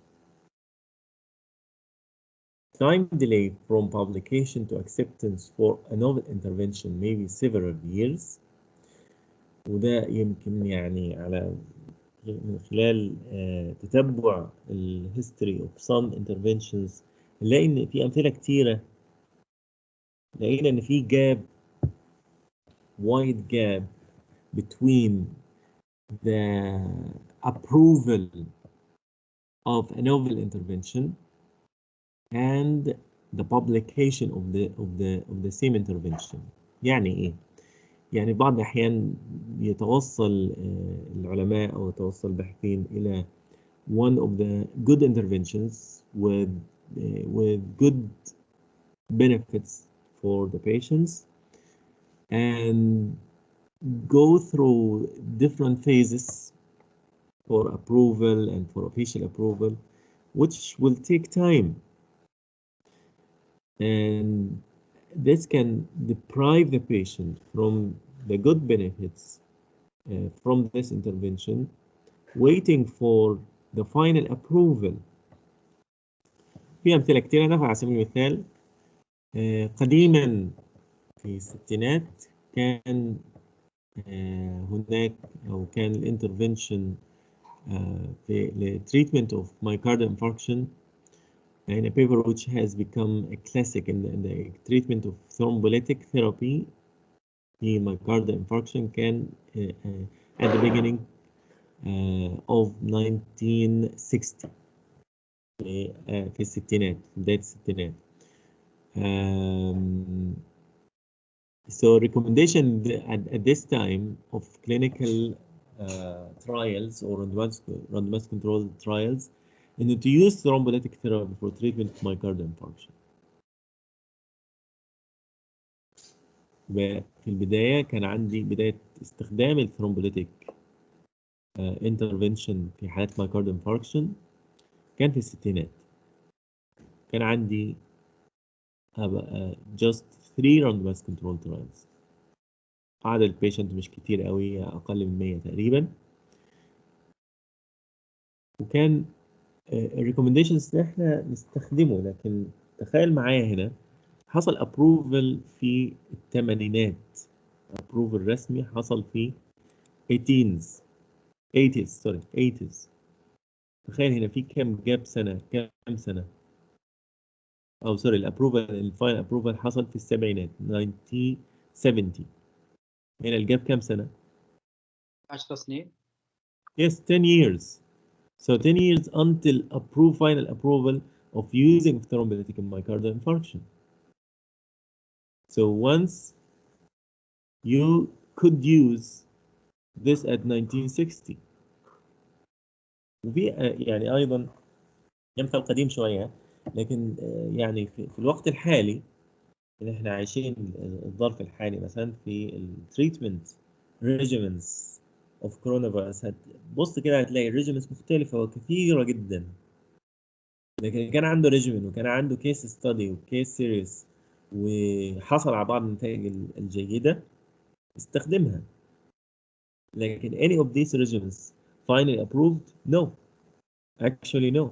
Time delay from publication to acceptance for a novel intervention may be several years. وده يمكن يعني على من خلال تتبع ال history of some interventions نلاقي إن في أمثلة كتيرة، لقينا إن في gap, wide gap between the approval of a novel intervention and the publication of the same intervention. يعني إيه؟ يعني بعض الأحيان يتوصل العلماء أو يتوصل الباحثين إلى one of the good interventions with good benefits for the patients and go through different phases for approval and for official approval, which will take time. And this can deprive the patient from the good benefits from this intervention, waiting for the final approval. في أمثلة كتيرة نفع على سبيل المثال قديما في الستينات كان هناك أو كان الانترفنشن في treatment of myocardial infarction in a paper which has become a classic in the treatment of thrombolytic therapy في myocardial infarction كان at the beginning of 1960 في الستينات، في بداية الستينات. So recommendation at this time of clinical trials or randomized controlled trials إنه to use thrombolytic therapy for treatment of myocardial infarction. في البداية كان عندي بداية استخدام الثرومبوليتيك intervention في حالات myocardial infarction كان في الستينات. كان عندي just 3 randomized controlled trials. عدد البيشنت مش كتير قوي، أقل من 100 تقريبا. وكان الريكومنديشنز اللي احنا نستخدمه، لكن تخيل معايا هنا حصل ابروفل في الثمانينات، ابروفل رسمي حصل في 80s 80s. تخيل هنا في كام جاب سنة، كام سنة، أو سوري الابروفل الفاينل ابروفل حصل في السبعينات 1970. هنا الجاب كام سنة؟ 10 سنين. Yes, 10 years. So 10 years until final approval of using thrombolytic in myocardial infarction. So once you could use this at 1960. وفي يعني أيضا يمثل قديم شوية، لكن يعني في الوقت الحالي اللي احنا عايشين الظرف الحالي مثلا في التريتمنت ريجيمنز اوف كورونا فيروس، بص كده هتلاقي الريجيمنز مختلفة وكثيرة جدا. لكن كان عنده ريجيمن وكان عنده كيس ستادي وكيس سيريس وحصل على بعض النتائج الجيدة استخدمها. لكن any of these regimens finally approved? No. Actually no.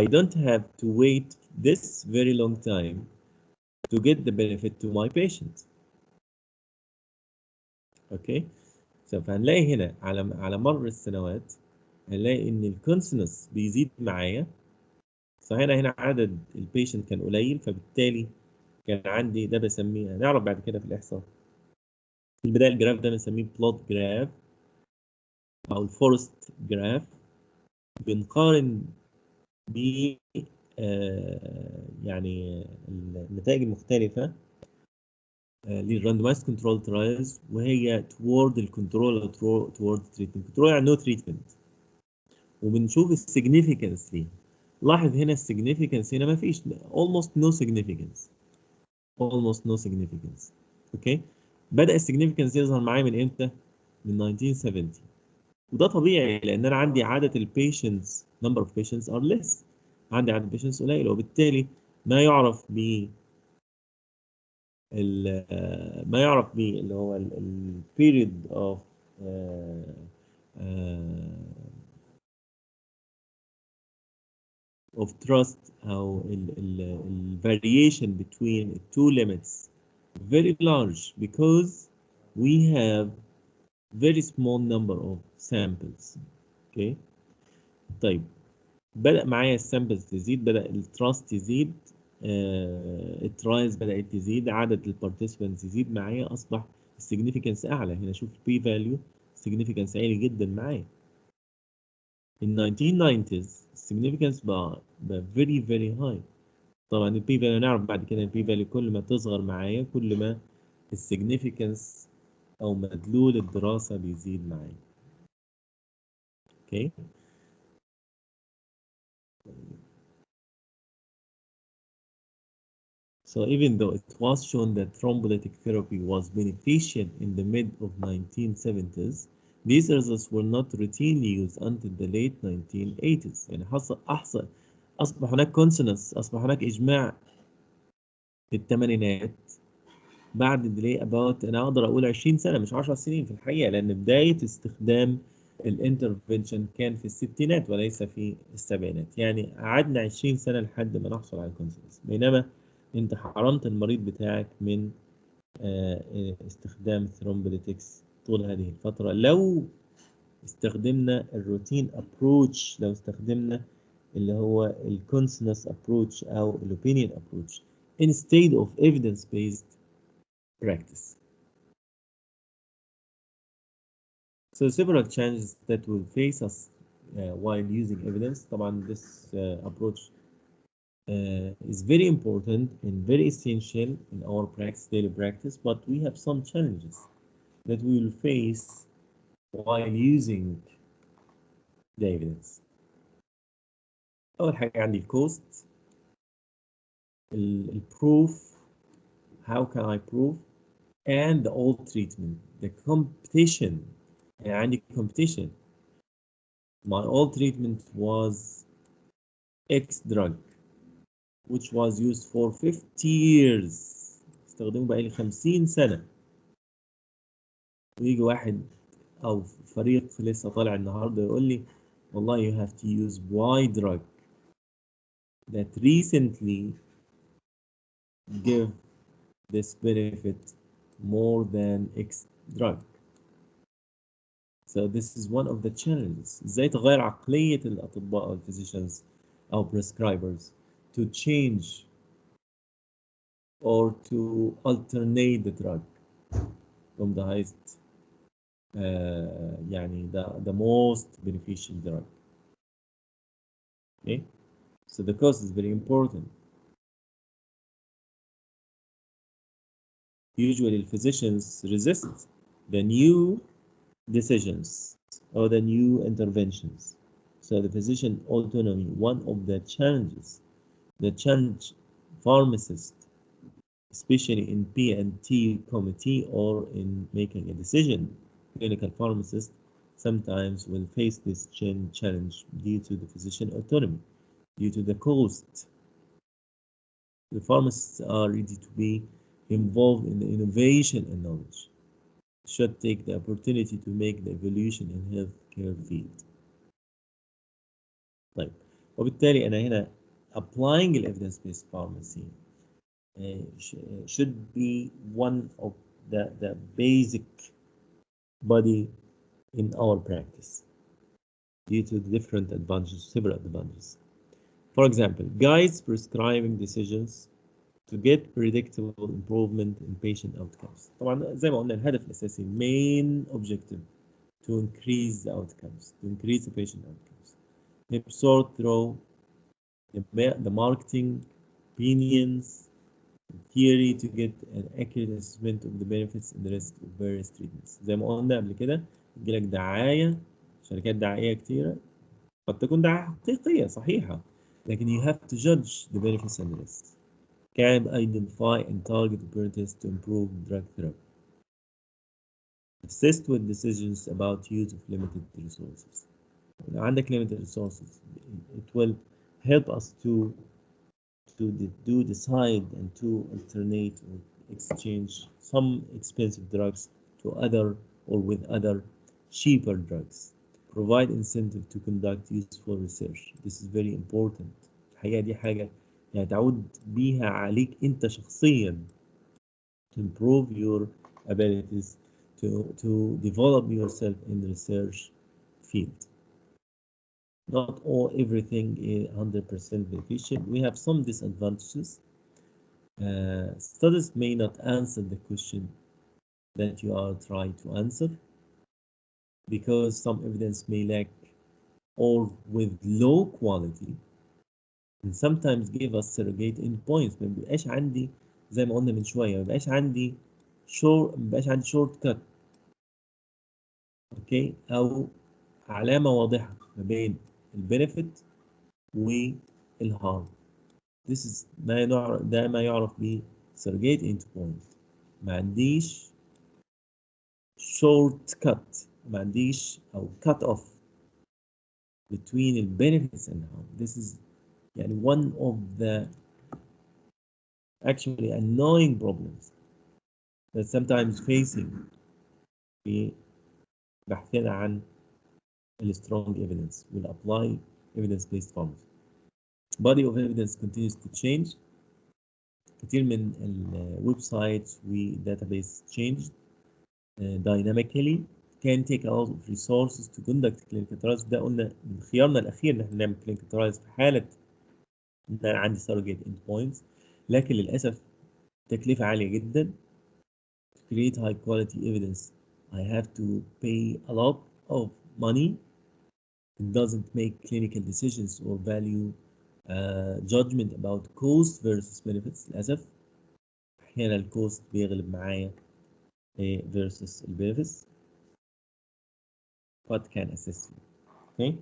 I don't have to wait this very long time to get the benefit to my patient. Okay. فهنلاقي هنا على مر السنوات هنلاقي ان الكونسنس بيزيد معايا. فهنا عدد البيشنت كان قليل، فبالتالي كان عندي ده بسميه، هنعرف بعد كده في الاحصاء. في البدايه الجراف ده بنسميه بلوت جراف، أو الفورست جراف بنقارن ب يعني النتائج المختلفة للراندمايزد كنترول ترايلز، وهي toward الكنترول أو toward treatment. كنترول يعني no treatment، وبنشوف السيجنيفيكانس ليه. لاحظ هنا السيجنيفيكانس هنا ما فيش almost no significance. اوكي، بدأ السيجنيفيكانس يظهر معايا من امتى؟ من 1970. وده طبيعي لان انا عندي عدد البيشنتس number of patients are less، عندي عدد البيشنتس قليل، وبالتالي ما يعرف ب اللي هو ال period of of trust أو ال variation between the two limits very large because we have very small number of samples. اوكي، طيب بدأ معايا السامبلز تزيد، بدأ التراست يزيد، الترايلز بدأت تزيد، عدد البارتيسيبانتس يزيد معايا، أصبح السيجنيفيكانس أعلى. هنا شوف البي فاليو، السيجنيفيكانس عالي جدا معايا. In 1990s السيجنيفيكانس بقى very very high. طبعا البي فاليو نعرف بعد كده البي فاليو كل ما تصغر معايا كل ما السيجنيفيكانس أو مدلول الدراسة بيزيد معايا. اوكي. So even though it was shown that thrombolytic therapy was beneficial in the mid of 1970s, these results were not routinely used until the late 1980s. يعني أصبح هناك consensus، أصبح هناك إجماع في الثمانينات بعد delay about أنا أقدر أقول 20 سنة مش 10 سنين في الحقيقة، لأن بداية استخدام الانترفنشن كان في الستينات وليس في السبعينات. يعني قعدنا 20 سنة لحد ما نحصل على الكونسنس، بينما انت حرمت المريض بتاعك من استخدام الثرومبوليتكس طول هذه الفترة. لو استخدمنا الروتين ابروتش، لو استخدمنا اللي هو الكونسنس ابروتش او الاوبينيون ابروتش instead of evidence based practice. So several challenges that will face us while using evidence. طبعا this approach is very important and very essential in our daily practice, but we have some challenges that we will face while using the evidence. أول حاجة عندي الكوست، البروف، how can I prove, and the old treatment, the competition. يعني عندي competition. My old treatment was X drug which was used for 50 years. استخدمه بقالي 50 سنة. ويجي واحد أو فريق لسه طالع النهارده يقول لي والله you have to use Y drug that recently give this benefit more than X drug. So this is one of the challenges. ازاي تغير عقلية الأطباء أو physicians أو prescribers to change or to alternate the drug from the highest يعني the most beneficial drug. Okay, so the cost is very important. Usually physicians resist the new decisions or the new interventions. So the physician autonomy, one of the challenges, the challenge pharmacists, especially in P&T committee or in making a decision, clinical pharmacists sometimes will face this challenge due to the physician autonomy, due to the cost. The pharmacists are ready to be involved in the innovation and knowledge, should take the opportunity to make the evolution in healthcare field. طيب، وبالتالي أنا هنا applying the evidence-based pharmacy should be one of the basic body in our practice due to the different advantages, several advantages. For example, guides prescribing decisions to get predictable improvement in patient outcomes. طبعا زي ما قلنا الهدف الأساسي main objective to increase the outcomes, to increase the patient outcomes. Maybe sort through the marketing opinions, theory to get an accurate assessment of the benefits and the risk of various treatments. زي ما قلنا قبل كده يجيلك دعاية، شركات دعاية كتيرة قد تكون دعاية حقيقية صحيحة، لكن you have to judge the benefits and the risks. Can identify and target opportunities to improve drug therapy. Assist with decisions about use of limited resources. لو عندك limited resources, it will help us to decide and to alternate or exchange some expensive drugs to other or with other cheaper drugs. Provide incentive to conduct useful research. This is very important. الحقيقة دي حاجة يعني تعود بيها عليك أنت شخصيا to improve your abilities to develop yourself in the research field. Not everything is 100% beneficial. We have some disadvantages. Studies may not answer the question that you are trying to answer because some evidence may lack or with low quality and sometimes give us surrogate endpoints. ما بيبقاش عندي زي ما قلنا من شوية، ما بيبقاش عندي short cut. اوكي، أو علامة واضحة ما بين البنفيت والهارم. This is ما يعرف ب surrogate endpoint. ما عنديش short cut، ما عنديش أو cut off between the benefits and harm. This is يعني one of the actually annoying problems that sometimes facing في بحثنا عن strong evidence will apply evidence-based pharmacy. Body of evidence continues to change. كتير من الويب سايتس وداتابيس changed dynamically. Can take a lot of resources to conduct clinical trials. ده قلنا من خيارنا الأخير إن احنا نعمل clinical trials في حالة إن أنا عندي surrogate endpoints، لكن للأسف تكلفة عالية جدا. To create high quality evidence I have to pay a lot of money. It doesn't make clinical decisions or value judgment about cost versus benefits. للأسف أحيانا الكوست بيغلب معايا versus benefits. What can assist you? Okay.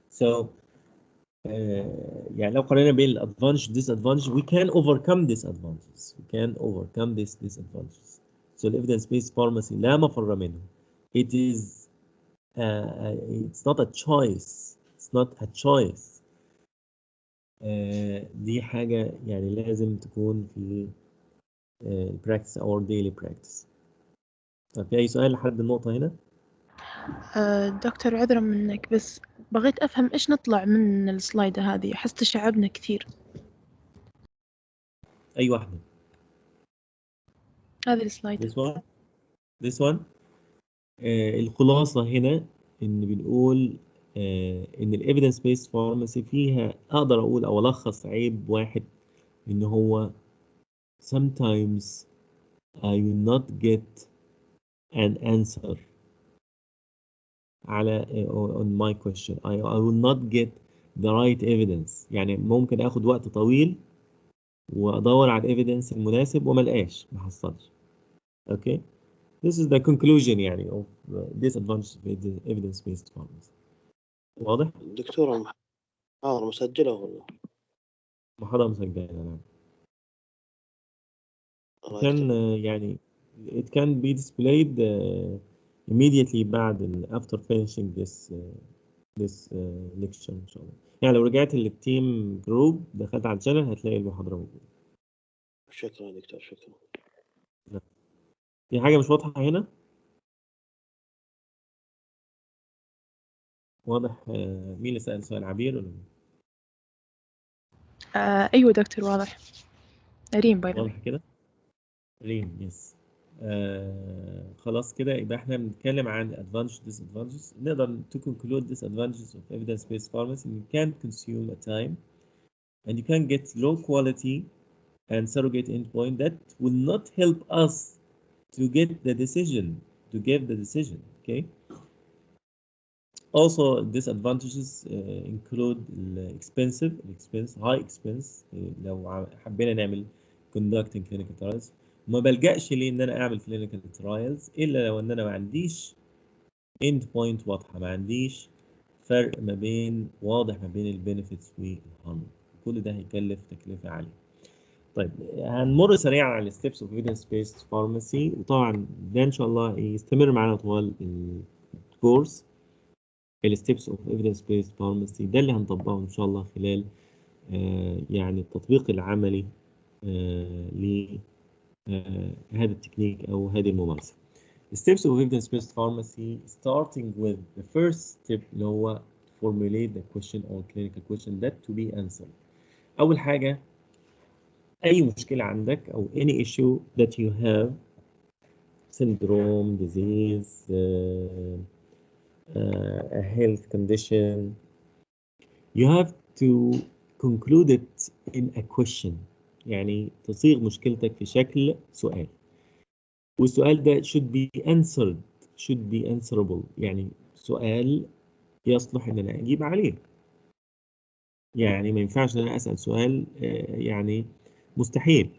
So يعني لو قارنا بين الادفانتج disadvantage we can overcome disadvantages. We can overcome these disadvantages. So the evidence-based pharmacy لا مفر منه. It is it's not a choice. It's not a choice. دي حاجة يعني لازم تكون في practice our daily practice. طب في أي سؤال لحد النقطة هنا؟ دكتور عذرا منك، بس بغيت أفهم إيش نطلع من السلايدة هذه، أحس تشعبنا كثير. أي واحدة؟ هذه السلايدة. This one. الخلاصة هنا إن بنقول إن ال evidence based pharmacy فيها أقدر أقول أو ألخص عيب واحد إن هو sometimes I will not get an answer على on my question. I will not get the right evidence. يعني ممكن آخد وقت طويل وأدور على evidence المناسب وما لقاش، ما حصلش. Okay. This is the conclusion يعني of disadvantages of evidence based pharmacy. واضح؟ دكتورة محاضرة مسجلة ولا؟ محاضرة مسجلة نعم. كان يعني it can be displayed immediately بعد after finishing this lecture إن شاء الله. يعني لو رجعت للتيم جروب دخلت على الشانل هتلاقي المحاضرة موجودة. شكرا دكتور، شكرا. في حاجة مش واضحة هنا؟ واضح. مين اللي سأل سؤال، عبير ولا مين؟ أيوة دكتور واضح. ريم باي ذا واضح كده؟ ريم يس. خلاص كده يبقى احنا بنتكلم عن advantages disadvantages. نقدر to conclude disadvantages of evidence-based pharmacy. You can't consume a time and you can get low quality and surrogate endpoint that will not help us to get the decision to give the decision. Okay. Also, disadvantages include expense, high expense. لو حبينا نعمل conducting clinical trials، ما بلجأش ليه ان انا اعمل clinical trials الا لو ان انا ما عنديش end point واضحه، ما عنديش فرق واضح ما بين البنفيتس والهارم. كل ده هيكلف تكلفه عاليه. طيب هنمر سريعا على الستبس اوف evidence based pharmacy، وطبعا ده ان شاء الله يستمر معنا طوال الكورس. الستبس اوف evidence based pharmacy ده اللي هنطبقه ان شاء الله خلال يعني التطبيق العملي لهذا التكنيك او هذه الممارسه. steps of evidence based pharmacy starting with the first step اللي هو formulate the question or clinical question that to be answered. اول حاجه اي مشكله عندك او any issue that you have, syndrome, disease, a health condition, you have to conclude it in a question. يعني تصيغ مشكلتك في شكل سؤال، والسؤال ده should be answerable، يعني سؤال يصلح ان انا اجيب عليه. يعني ما ينفعش ان انا اسال سؤال يعني مستحيل.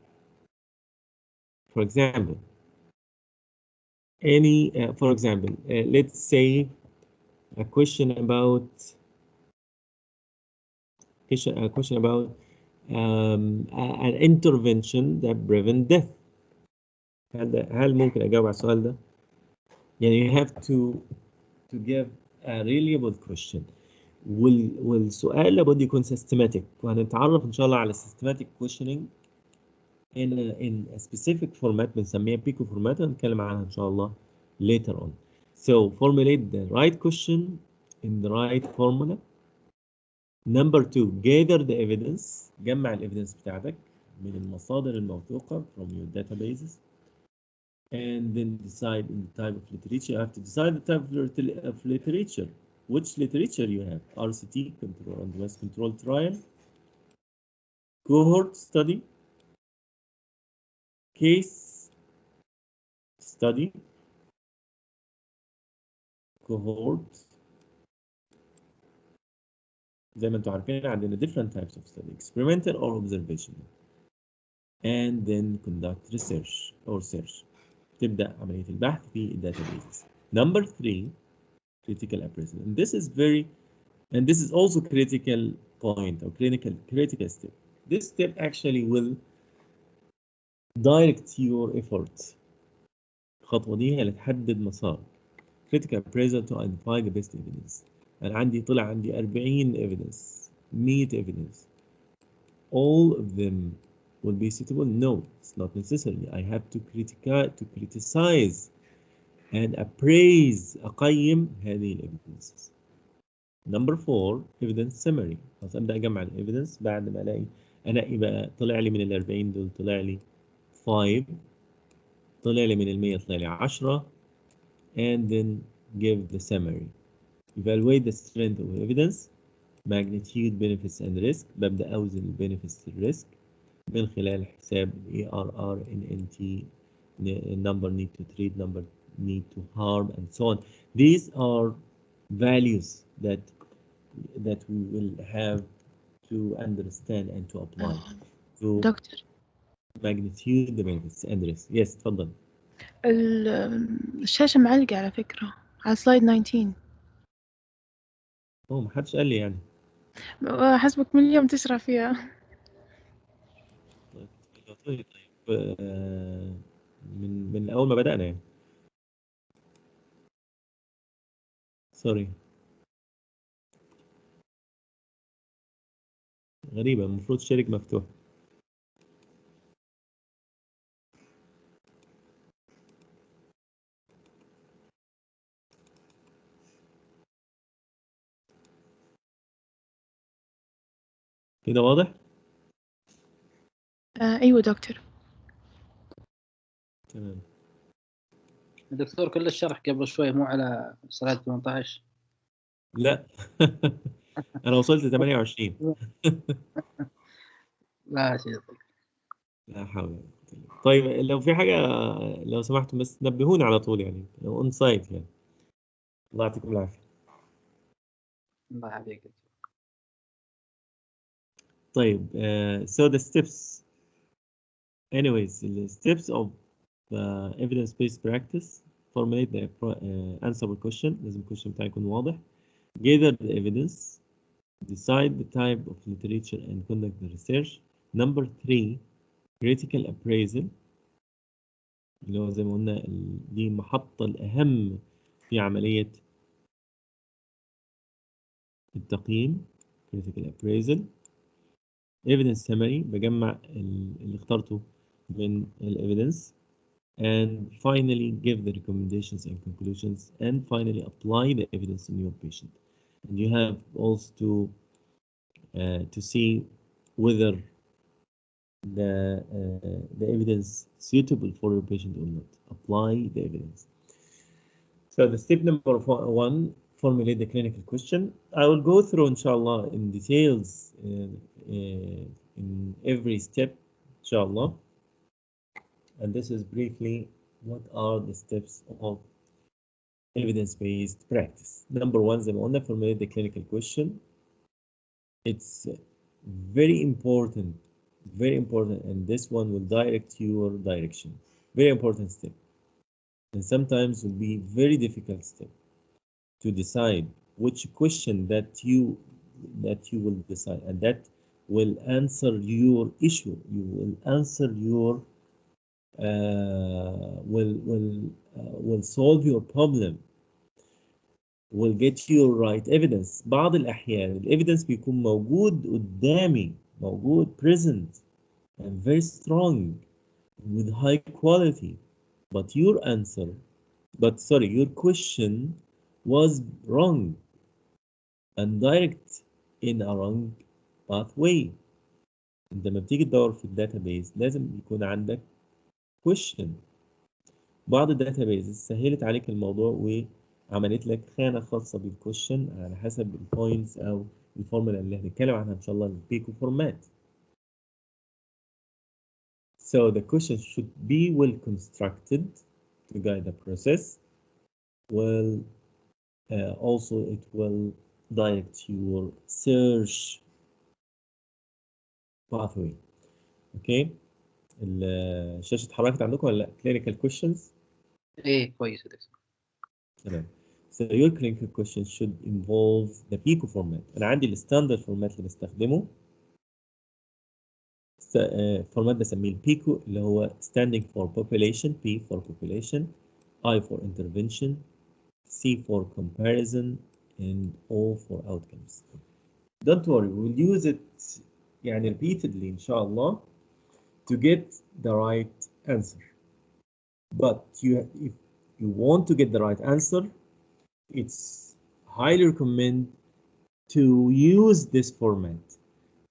For example, let's say a question about an intervention that prevent death. هل ممكن اجاوب على السؤال ده؟ يعني you have to give a reliable question. والسؤال لابد يكون systematic، وهنتعرف ان شاء الله على systematic questioning in a specific format بنسميها بيكو format، هنتكلم عنها ان شاء الله later on. So formulate the right question in the right formula. Number 2, gather the evidence. جمع الايفيدنس بتاعتك من المصادر الموثوقة from your databases. And then decide in the type of literature. You have to decide the type of literature. Which literature you have? RCT, control randomized control trial, cohort study, case study, cohort. زي ما انتم عارفين عندنا different types of study, experimental or observational. And then conduct research or search. تبدأ عملية البحث في databases. Number 3, critical appraisal. And this is also critical point or critical step. This step actually will direct your effort. الخطوة دي هي اللي تحدد مسار. Critical appraisal to identify the best evidence. أنا طلع عندي 40 evidence, 100 evidence. All of them will be suitable? No, it's not necessarily. I have to criticize and appraise, أقيم هذه evidences. Number 4, evidence summary. خلاص أبدأ أجمع evidence بعد ما ألاقي بقى طلع لي من ال 40 دول طلع لي 5، طلع لي من 100 طلع لي 10، and then give the summary. Evaluate the strength of evidence, magnitude, benefits and risk. ببدأ أوزن benefits والrisk من خلال حساب ARR, NNT, number need to treat, number need to harm, and so on. These are values that we will have to understand and to apply to دكتور magnitude, the benefits and risk. Yes, تفضل. الشاشة معلقة على فكرة على سلايد 19. ما حدش قال لي يعني. حسبك من اليوم تشرح فيها. طيب من أول ما بدأنا يعني. سوري. غريبة، المفروض شريك مفتوح. كده واضح؟ أيوة دكتور. تمام. دكتور كل الشرح قبل شوي مو على سلايد 18. لا أنا وصلت 28. لا شيء. لا حول ولا قوة نتكلم. طيب لو في حاجة لو سمحتوا بس نبهوني على طول يعني لو اون سايت يعني. الله يعطيكم العافية. الله يعافيك. طيب so the steps anyways the steps of evidence-based practice formulate the answerable question. لازم الكويشن بتاعي يكون واضح. Gather the evidence. Decide the type of literature and conduct the research. Number 3 critical appraisal اللي هو زي ما قلنا دي المحطة الأهم في عملية التقييم. critical appraisal. evidence summary بجمع اللي اخترته من evidence. And finally give the recommendations and conclusions and finally apply the evidence in your patient. And you have also to see whether the evidence suitable for your patient or not. Apply the evidence. So the step number 1, formulate the clinical question. I will go through, inshallah, in details in every step, inshallah. And this is briefly what are the steps of evidence-based practice. Number 1, زي ما قلنا, formulate the clinical question. It's very important, and this one will direct your direction. Very important step. And sometimes will be very difficult step to decide which question that you will decide, and that will answer your issue. You will answer your will solve your problem. will get you right evidence. بعض الأحيان evidence بيكون موجود قدامي، موجود present and very strong with high quality, but your question was wrong and direct in a wrong pathway. انت لما بتيجي تدور في الداتابيز لازم يكون عندك question. بعض الداتابيز سهلت عليك الموضوع وعملت لك خانة خاصة بالكويشن على حسب البوينتس أو الفورمولا اللي هنتكلم عنها إن شاء الله البيكو فورمات. So the question should be well constructed to guide the process. Also it will direct your search pathway. Okay. الشاشة اتحركت عندكم ولا لا؟ clinical questions. ايه كويس يا دكتور. تمام. So your clinical question should involve the PICO format. أنا عندي الستاندرد فورمات اللي بستخدمه. فورمات بسميه البيكو اللي هو standing for population, P for population, I for intervention, C for comparison, and O for outcomes. Don't worry, we'll use it يعني repeatedly إن شاء الله to get the right answer. But if you want to get the right answer, it's highly recommend to use this format.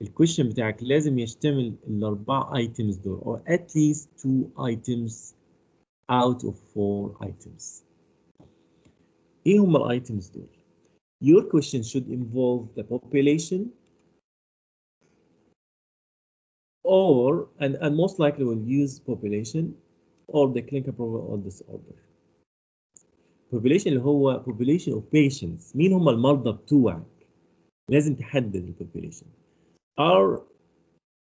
الكويشن بتاعك لازم يشتمل الأربع items دول or at least 2 items out of 4 items. إيه هم الitems دول؟ Your question should involve the population or and most likely will use population or the clinical problem or disorder. Population اللي هو population of patients. مين هم المرضى بتوعك؟ لازم تحدد الpopulation. Are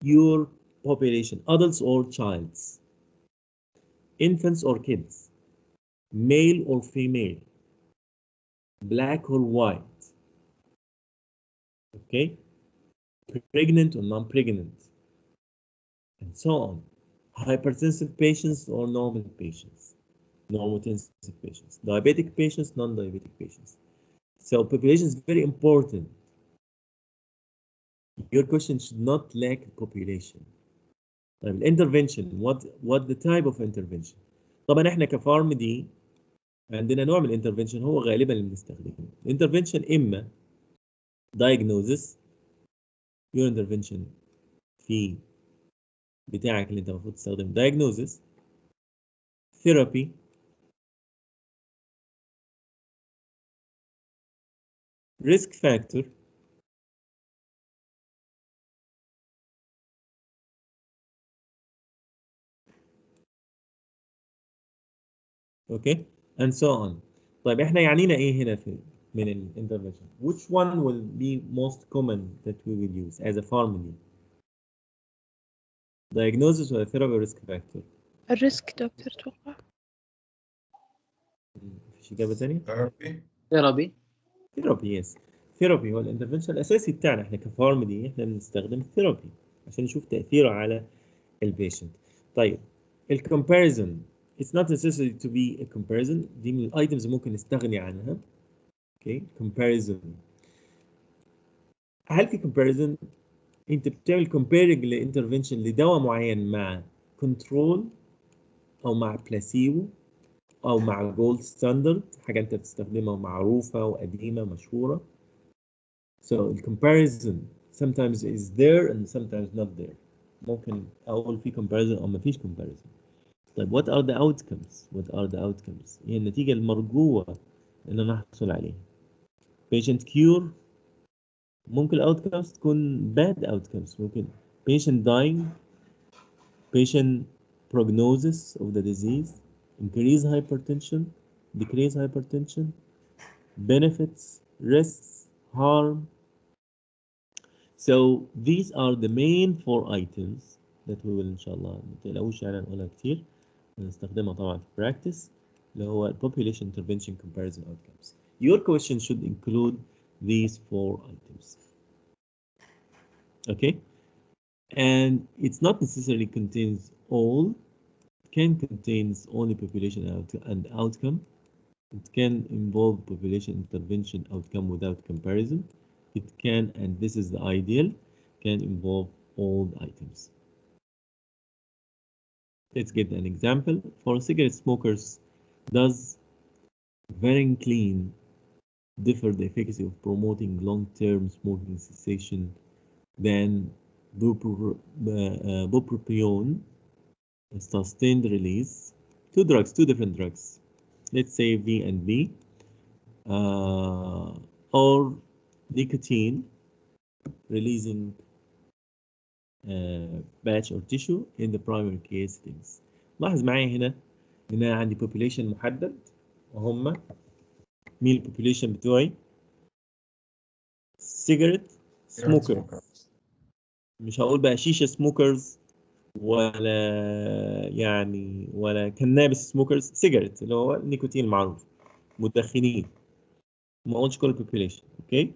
your population adults or childs, infants or kids, male or female, black or white, okay, pregnant or non-pregnant, and so on. Hypertensive patients or normal patients, normotensive patients, diabetic patients, non-diabetic patients. So population is very important. Your question should not lack population. طيب intervention, what the type of intervention؟ طبعا احنا كفارم دي عندنا نوع من الانترفنشن هو غالبا اللي بنستخدمه. الانترفنشن اما diagnosis، your intervention في بتاعك اللي انت المفروض تستخدم diagnosis، therapy، risk factor، اوكي and so on. طيب احنا يعنينا ايه هنا في من الانترفنشن؟ which one will be most common that we will use as a formula? diagnosis ولا therapy risk factor؟ الريسك دكتور أتوقع. مفيش اجابه ثانيه؟ ثيرابي. ثيرابي يس. ثيرابي هو الانترفنشن الاساسي بتاعنا احنا كفارمدي، احنا بنستخدم ثيرابي عشان نشوف تاثيره على البيشنت. طيب الكومباريزون it's not necessary to be a comparison، دي من الايتمز ممكن نستغني عنها. اوكي comparison، هل في comparison انت بتعمل comparing لانترفنشن لدواء معين مع كنترول او مع بلاسيبو او مع جولد ستاندرد، حاجه انت بتستخدمها معروفه وقديمه مشهوره. So the comparison sometimes is there and sometimes not there. ممكن اقول في comparison او ما فيش comparison. طيب what are the outcomes؟ What are the outcomes؟ هي النتيجة المرجوة اللي انا هحصل عليها. patient cure، ممكن outcomes تكون bad outcomes، ممكن patient dying، patient prognosis of the disease، increase hypertension، decrease hypertension، benefits، risks، harm. So these are the main 4 items that we will إن شاء الله ما تقلقوش يعني نقولها كتير ونستخدمها طبعا في practice اللي هو population intervention comparison outcomes. Your question should include these 4 items. Okay? And it's not necessarily contains all. It can contains only population and outcome. It can involve population intervention outcome without comparison. It can, and this is the ideal, can involve all the items. Let's get an example. For cigarette smokers, does very clean differ the efficacy of promoting long-term smoking cessation than bupropion, sustained release? Two drugs, two different drugs. Let's say V and B, or nicotine releasing batch or tissue in the primary care settings. لاحظ معايا هنا ان انا عندي population محدد وهم مين البوبوليشن بتوعي؟ cigarette smokers. مش هقول بقى شيشة smokers ولا يعني ولا كنابس smokers، cigarette اللي هو النيكوتين المعروف، مدخنين، ما اقولش كل البوبوليشن. اوكي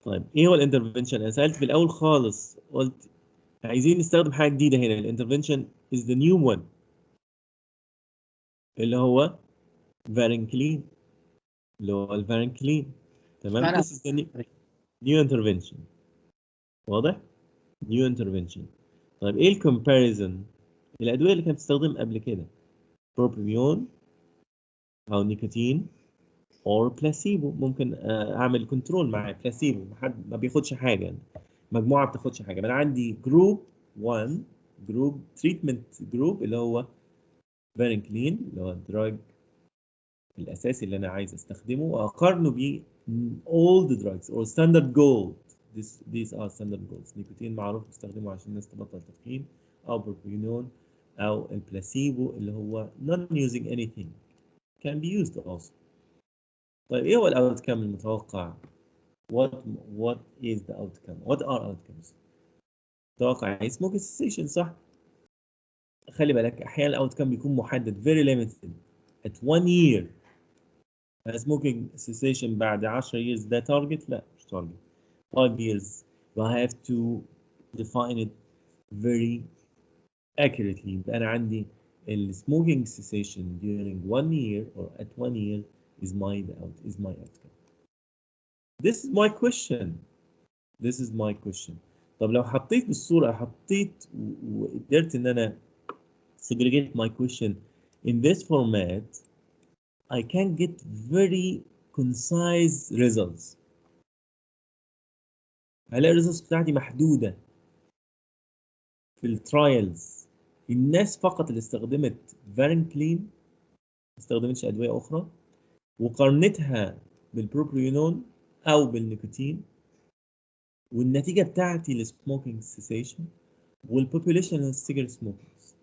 طيب ايه هو الانترفنشن؟ انا سالت في الاول خالص قلت عايزين نستخدم حاجه جديده هنا. الانترفنشن is the new one اللي هو فارنكلين، اللي هو الفارنكلين. تمام this is the new intervention. واضح؟ new intervention. طيب ايه الكومباريزون؟ الادويه اللي كانت بتستخدم قبل كده بروبيون او نيكوتين or بلاسيبو، ممكن اعمل كنترول مع بلاسيبو، حد ما بياخدش حاجه، مجموعه ما بتاخدش حاجه. انا عندي جروب 1 جروب تريتمنت جروب اللي هو فارنكلين اللي هو الدراج الاساسي اللي انا عايز استخدمه، واقارنه ب all the drugs or standard gold. These are standard goals. نيكوتين معروف بستخدمه عشان الناس تبطل تدخين، او بروبيونون او البلاسيبو اللي هو non using anything can be used also. طيب ايه هو الاوتكم المتوقع؟ what is the outcome؟ what are outcomes؟ توقع smoking cessation صح؟ خلي بالك احيانا الاوتكم بيكون محدد very limited at 1 year. smoking cessation بعد 10 years ده target؟ لا مش target. 5 years you have to define it very accurately. يبقى انا عندي smoking cessation during 1 year or at 1 year is my outcome. This is my question. This is my question. طب لو حطيت بالصورة، حطيت وقدرت ان انا segregate my question in this format, I can get very concise results. هلاقي الريزلتس بتاعتي محدودة في الترايلز. الناس فقط اللي استخدمت فارنكلين ما استخدمتش أدوية أخرى وقارنتها بالبروبيونون أو بالنيكوتين، والنتيجة بتاعتي للسموكينج سيسيشن والبوبوليشن السيجارت سموكرز.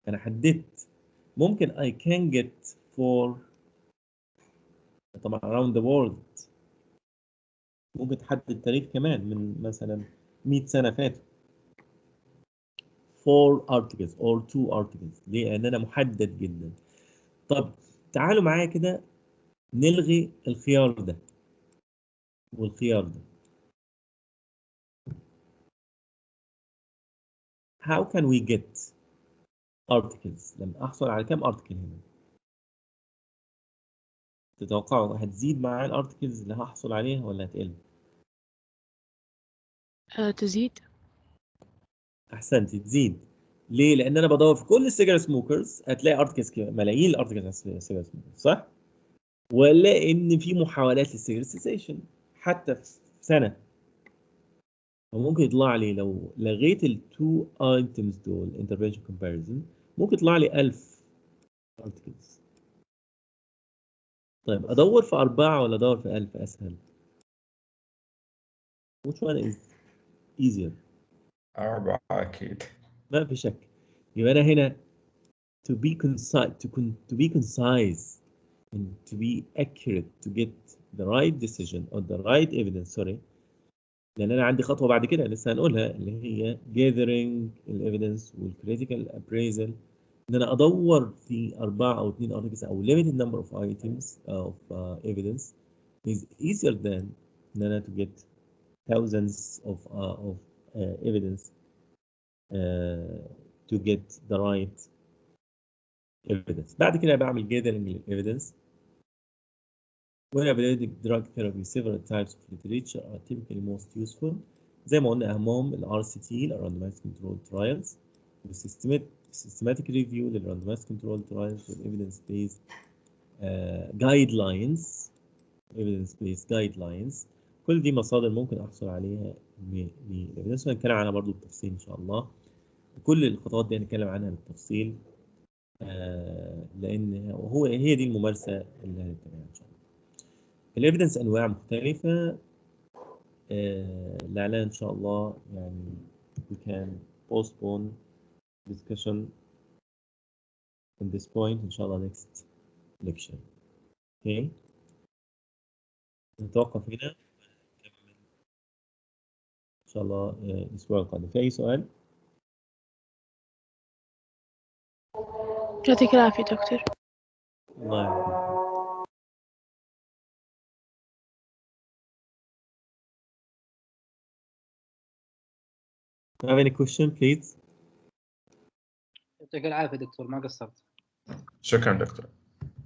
أنا حددت ممكن I can get for طبعا around the world. ممكن تحدد تاريخ كمان من مثلا 100 سنة فاتوا. 4 articles or 2 articles. ليه؟ لأن أنا محدد جدا. طب تعالوا معايا كده نلغي الخيار ده والخيار ده. How can we get articles؟ لما أحصل على كام article هنا؟ تتوقعوا هتزيد معايا الارتكلز اللي هحصل عليها ولا هتقل؟ تزيد. احسنت، تزيد. ليه؟ لان انا بدور في كل السيجار سموكرز هتلاقي ارتكلز ملايين الارتكلز على السيجار سموكرز، صح؟ ولا ان في محاولات للسيجار سيسيشن حتى في سنه. وممكن يطلع لي لو لغيت التو ايتمز دول انترفنشن كومباريزون ممكن يطلع لي 1000 ارتكلز. طيب ادور في 4 ولا ادور في 1000 اسهل؟ which one is easier؟ 4 أكيد. ما في شك. يبقى انا هنا to be concise and to be accurate to get the right decision or the right evidence. sorry. لان انا عندي خطوه بعد كده لسه هنقولها اللي هي gathering evidence والcritical appraisal. ان انا ادور في 4 أو 2 articles او limited number of items of evidence is easier than ان انا to get thousands of evidence to get the right evidence. بعد كده بعمل gathering evidence. When evaluating drug therapy, several types of literature are typically most useful. زي ما قلنا أهمهم ال RCT ال randomized controlled trials و systematic review لل randomized controlled trials وال evidence based guidelines. evidence based guidelines. كل دي مصادر ممكن أحصل عليها بالإيفيدنس وهنتكلم عنها برضو بالتفصيل إن شاء الله. كل الخطوات دي هنتكلم عنها بالتفصيل لان هي دي الممارسه اللي هنتبعها ان شاء الله. الايفيدنس انواع مختلفه لعلها ان شاء الله يعني we can postpone discussion on this point ان شاء الله next lecture. اوكي نتوقف هنا نكمل ان شاء الله الاسبوع القادم. في اي سؤال؟ يعطيك العافية دكتور. الله يعافيك. Have any question please؟ يعطيك العافيه دكتور، ما قصرت. شكرا دكتور.